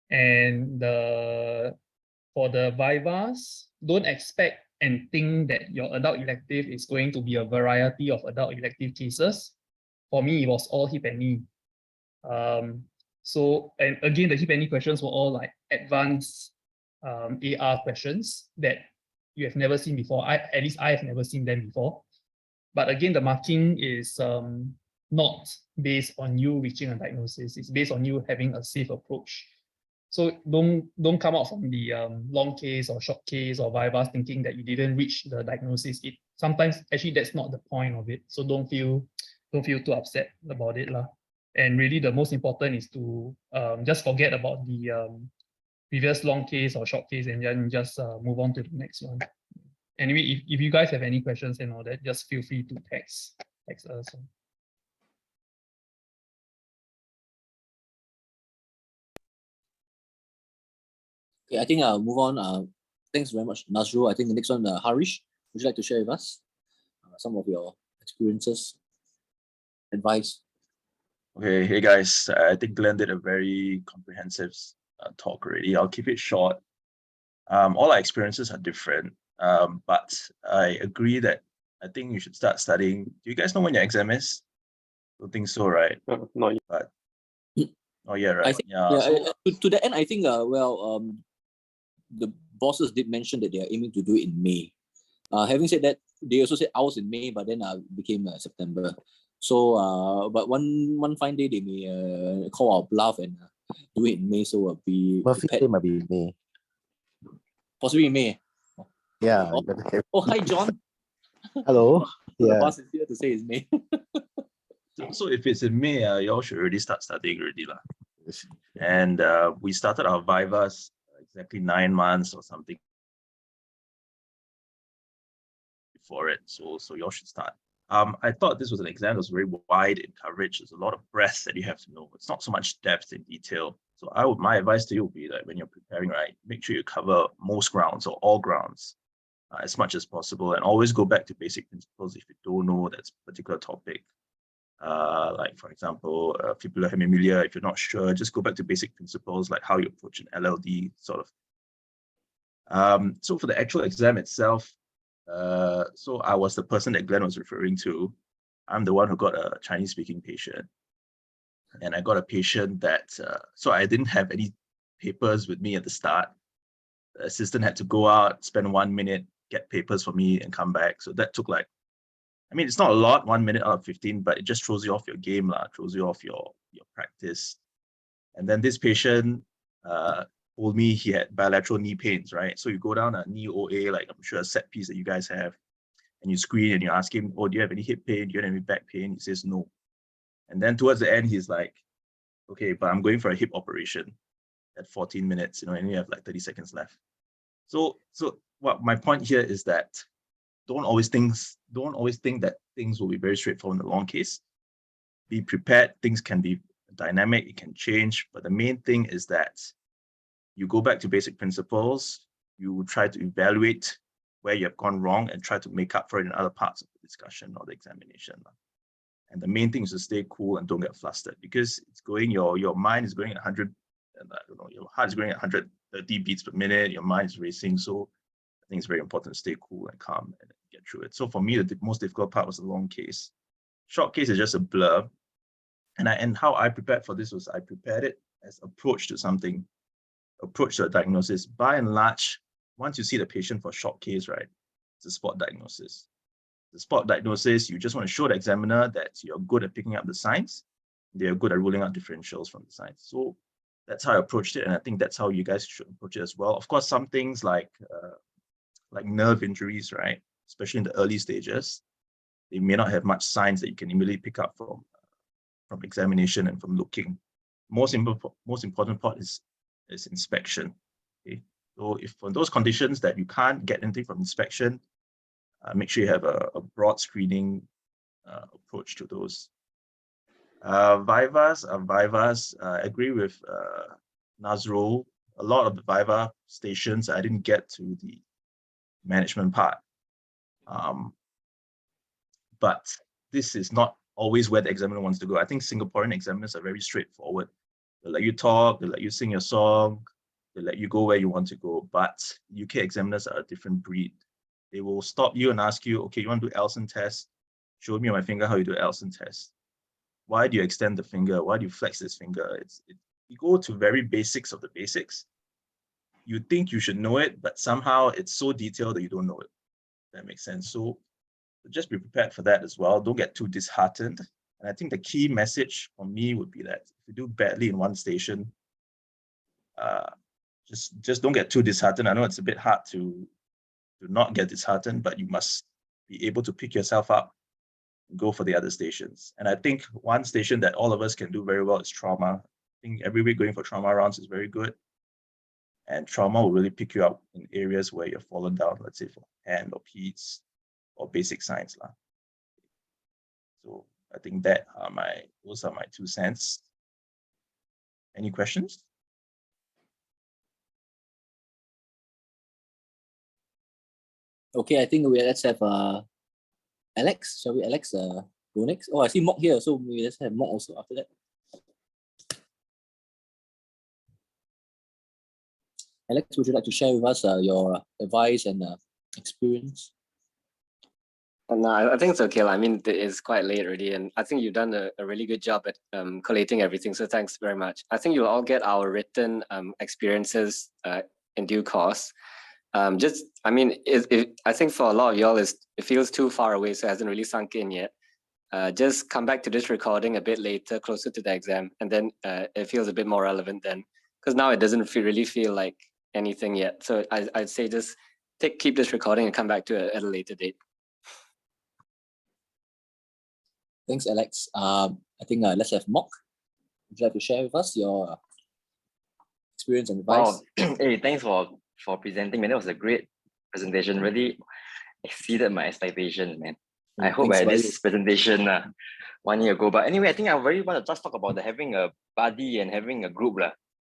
And for the vivas, don't expect and think that your adult elective is going to be a variety of adult elective cases. For me, it was all hip and knee. So, and again, the hip and knee questions were all like advanced AR questions that you have never seen before. At least I have never seen them before. But again, the marking is not based on you reaching a diagnosis. It's based on you having a safe approach. So don't come out from the long case or short case or vivas thinking that you didn't reach the diagnosis. Sometimes actually that's not the point of it. So don't feel too upset about it. And really the most important is to just forget about the previous long case or short case and then just move on to the next one. Anyway, if you guys have any questions and all that, just feel free to text us. Okay, I think I'll move on. Thanks very much, Nazru. I think the next one, Harish, would you like to share with us some of your experiences, advice? Okay, hey guys, I think Glenn did a very comprehensive talk already. I'll keep it short. All our experiences are different, but I agree that I think you should start studying. Do you guys know when your exam is? Don't think so, right? Not yet. But oh yeah, right. I think, to that end, I think the bosses did mention that they are aiming to do it in May. Having said that, they also said ours in May, but then became September. So, but one fine day they may call our bluff and do it in May. So be Murphy might be May. Possibly in May. Yeah. Oh, hi John. Hello. The Yeah. boss is here to say it's May. So if it's in May, y'all should already start studying already lah. And we started our vivas exactly 9 months or something before it. So y'all should start. I thought this was an exam that was very wide in coverage. There's a lot of breadth that you have to know. It's not so much depth in detail. So my advice to you would be that when you're preparing, right, make sure you cover most grounds or all grounds as much as possible, and always go back to basic principles if you don't know that particular topic. Like for example, fibular hemimelia, if you're not sure, just go back to basic principles like how you approach an LLD sort of. So for the actual exam itself, so I was the person that Glenn was referring to. I'm the one who got a Chinese speaking patient. And I got a patient that, so I didn't have any papers with me at the start. The assistant had to go out, spend 1 minute, get papers for me and come back. So that took like, I mean, it's not a lot, 1 minute out of 15, but it just throws you off your game, throws you off your practice. And then this patient, told me he had bilateral knee pains, right? So you go down a knee OA, like I'm sure a set piece that you guys have, and you screen and you ask him, oh, do you have any hip pain? Do you have any back pain? He says no. And then towards the end, he's like, okay, but I'm going for a hip operation at 14 minutes, you know, and you have like 30 seconds left. So what my point here is that don't always think that things will be very straightforward in the long case. Be prepared. Things can be dynamic, it can change, but the main thing is that you go back to basic principles, you try to evaluate where you have gone wrong and try to make up for it in other parts of the discussion or the examination. And the main thing is to stay cool and don't get flustered, because it's going, your mind is going at 100, and I don't know, your heart is going at 130 beats per minute, your mind is racing. So I think it's very important to stay cool and calm and get through it. So for me, the most difficult part was the long case. Short case is just a blur. And how I prepared for this was I prepared it as approach to something, approach to a diagnosis. By and large, once you see the patient for short case, right, it's a spot diagnosis. The spot diagnosis, you just want to show the examiner that you're good at picking up the signs. They're good at ruling out differentials from the signs. So that's how I approached it, and I think that's how you guys should approach it as well. Of course, some things like nerve injuries, right, especially in the early stages, they may not have much signs that you can immediately pick up from examination and from looking. Most important part is inspection. Okay, so if for those conditions that you can't get anything from inspection, make sure you have a broad screening approach to those. Vivas, I agree with Nazrul. A lot of the Viva stations, I didn't get to the management part. But this is not always where the examiner wants to go. I think Singaporean examiners are very straightforward. They'll let you talk, they'll let you sing your song, they'll let you go where you want to go. But UK examiners are a different breed. They will stop you and ask you, okay, you want to do Elson test? Show me on my finger how you do Elson test. Why do you extend the finger? Why do you flex this finger? You go to very basics of the basics. You think you should know it, but somehow it's so detailed that you don't know it. That makes sense. So just be prepared for that as well. Don't get too disheartened. And I think the key message for me would be that if you do badly in one station, just don't get too disheartened. I know it's a bit hard to not get disheartened, but you must be able to pick yourself up and go for the other stations. And I think one station that all of us can do very well is trauma. I think every week going for trauma rounds is very good. And trauma will really pick you up in areas where you've fallen down, let's say for hand or peds or basic science. So I think those are my 2 cents. Any questions? Okay, I think let's have Alex. Shall we, Alex, go next? Oh, I see Mok here, so maybe let's have Mok also after that. Alex, would you like to share with us your advice and experience? No, I think it's okay. I mean, it's quite late already, and I think you've done a really good job at collating everything. So thanks very much. I think you'll all get our written experiences in due course. I mean, I think for a lot of y'all, it feels too far away, so it hasn't really sunk in yet. Just come back to this recording a bit later, closer to the exam, and then it feels a bit more relevant then, because now it doesn't really feel like anything yet. So I'd say just keep this recording and come back to it at a later date. Thanks, Alex. I think let's have Mok. Would you like to share with us your experience and advice? Wow. Hey, thanks for presenting, man. That was a great presentation. Really exceeded my expectations, man. I hope I had this presentation 1 year ago. But anyway, I think I really want to just talk about having a buddy and having a group.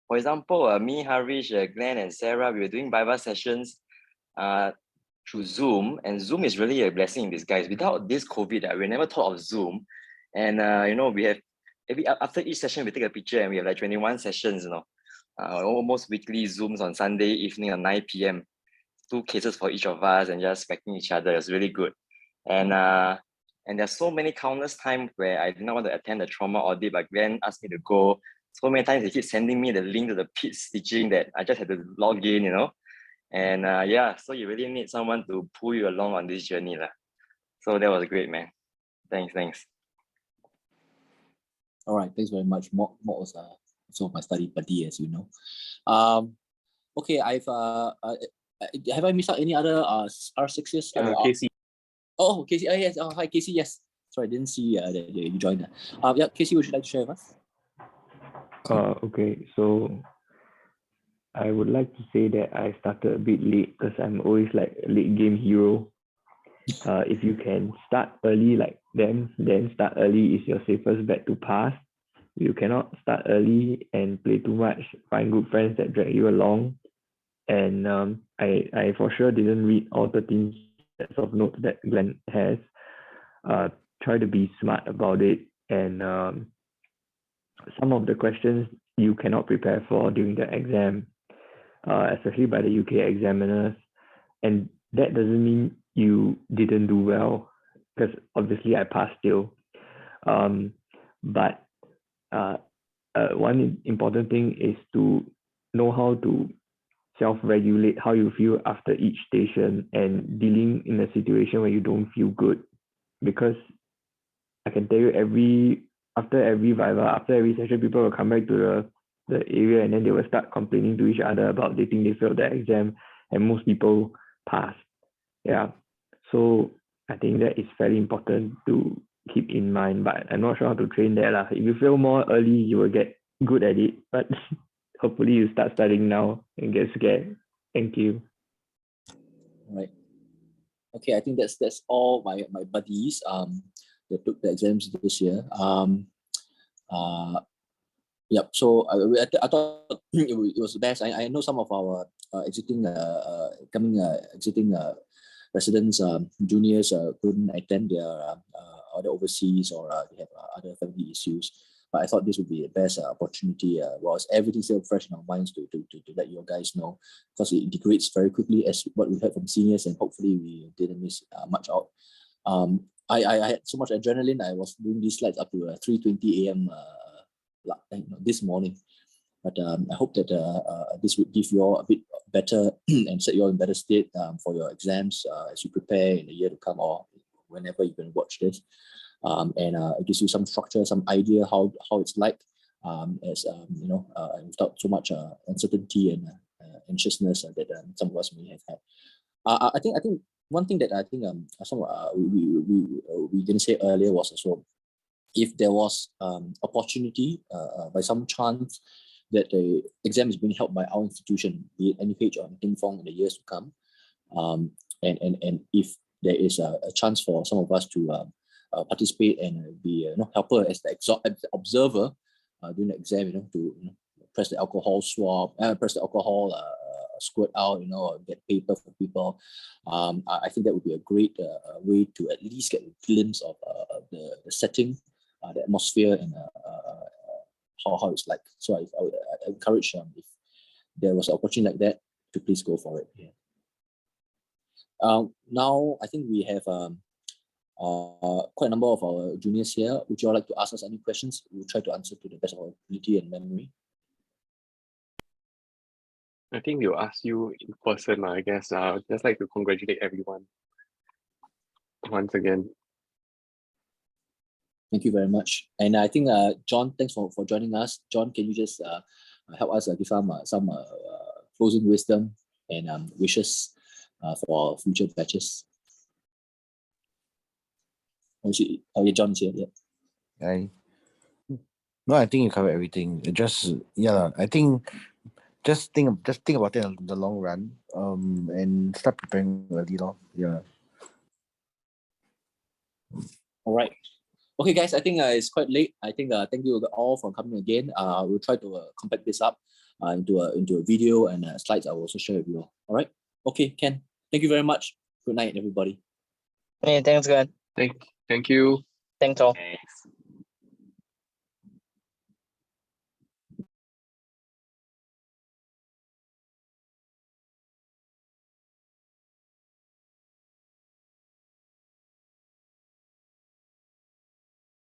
For example, me, Harish, Glenn, and Sarah, we were doing Viva sessions through Zoom, and Zoom is really a blessing in disguise. Without this COVID, we never thought of Zoom. And we have after each session we take a picture, and we have like 21 sessions, almost weekly Zooms on Sunday evening at 9 p.m. 2 cases for each of us and just backing each other. It's really good. And there's so many countless times where I did not want to attend the trauma audit, but Glenn asked me to go. So many times he keeps sending me the link to the pit stitching that I just had to log in, And so you really need someone to pull you along on this journey. So that was great, man. Thanks. All right, thanks very much. Mok was also my study buddy, as you know. Okay, I've have I missed out any other FRCS? Casey. Oh, Casey. Yes. Oh, hi, Casey. Yes. Sorry, I didn't see that you joined. Yeah, Casey, would you like to share with us? Okay, so I would like to say that I started a bit late because I'm always like a late game hero. If you can start early like them, then start early is your safest bet to pass. You cannot start early and play too much, find good friends that drag you along. And I for sure didn't read all 13 sets of notes that Glenn has. Try to be smart about it, and some of the questions you cannot prepare for during the exam, especially by the UK examiners. And that doesn't mean you didn't do well, because obviously I passed still. But one important thing is to know how to self-regulate how you feel after each station and dealing in a situation where you don't feel good. Because I can tell you after every Viva, after every session, people will come back to the area and then they will start complaining to each other about they think they failed the exam, and most people pass. Yeah. So I think that is very important to keep in mind, but I'm not sure how to train that. If you fail more early, you will get good at it, but hopefully you start studying now and get scared. Thank you. All right. Okay, I think that's all my buddies that took the exams this year. Yep. So I thought it was the best. I know some of our exiting residents, juniors couldn't attend their other overseas, or they have other family issues. But I thought this would be the best opportunity, whilst everything's still fresh in our minds, to let you guys know, because it integrates very quickly, as what we heard from seniors, and hopefully we didn't miss much out. I had so much adrenaline. I was doing these slides up to 3:20 a.m. This morning. But I hope that this would give you all a bit better and set you all in better state for your exams as you prepare in the year to come, or whenever you can watch this. And it gives you some structure, some idea how it's like, without so much uncertainty and anxiousness that some of us may have had. I think one thing that I think we didn't say earlier was also, if there was opportunity by some chance that the exam is being held by our institution, be it NUHS or Ting Fong, in the years to come, and if there is a chance for some of us to participate and be helper as the observer during the exam, to press the alcohol swab, press the alcohol squirt out, or get paper for people. I think that would be a great way to at least get a glimpse of the setting, the atmosphere, and how it's like. So I would encourage if there was an opportunity like that, to please go for it. Yeah. Now I think we have quite a number of our juniors here. Would you all like to ask us any questions? We'll try to answer to the best of our ability and memory. I think we'll ask you in person, I guess. Just like to congratulate everyone once again. Thank you very much. And I think, John, thanks for joining us. John, can you just help us give some closing wisdom and wishes for our future batches? Oh, John is here. Yeah. I think you covered everything. I think just think about it in the long run, and start preparing early, Yeah. All right. Okay, guys, I think it's quite late. I think thank you all for coming again. We'll try to compact this up into a video and slides I will also share with you all. All right. Okay, Ken. Thank you very much. Good night, everybody. Hey, thanks, God. Thank you. Thanks all. Thanks.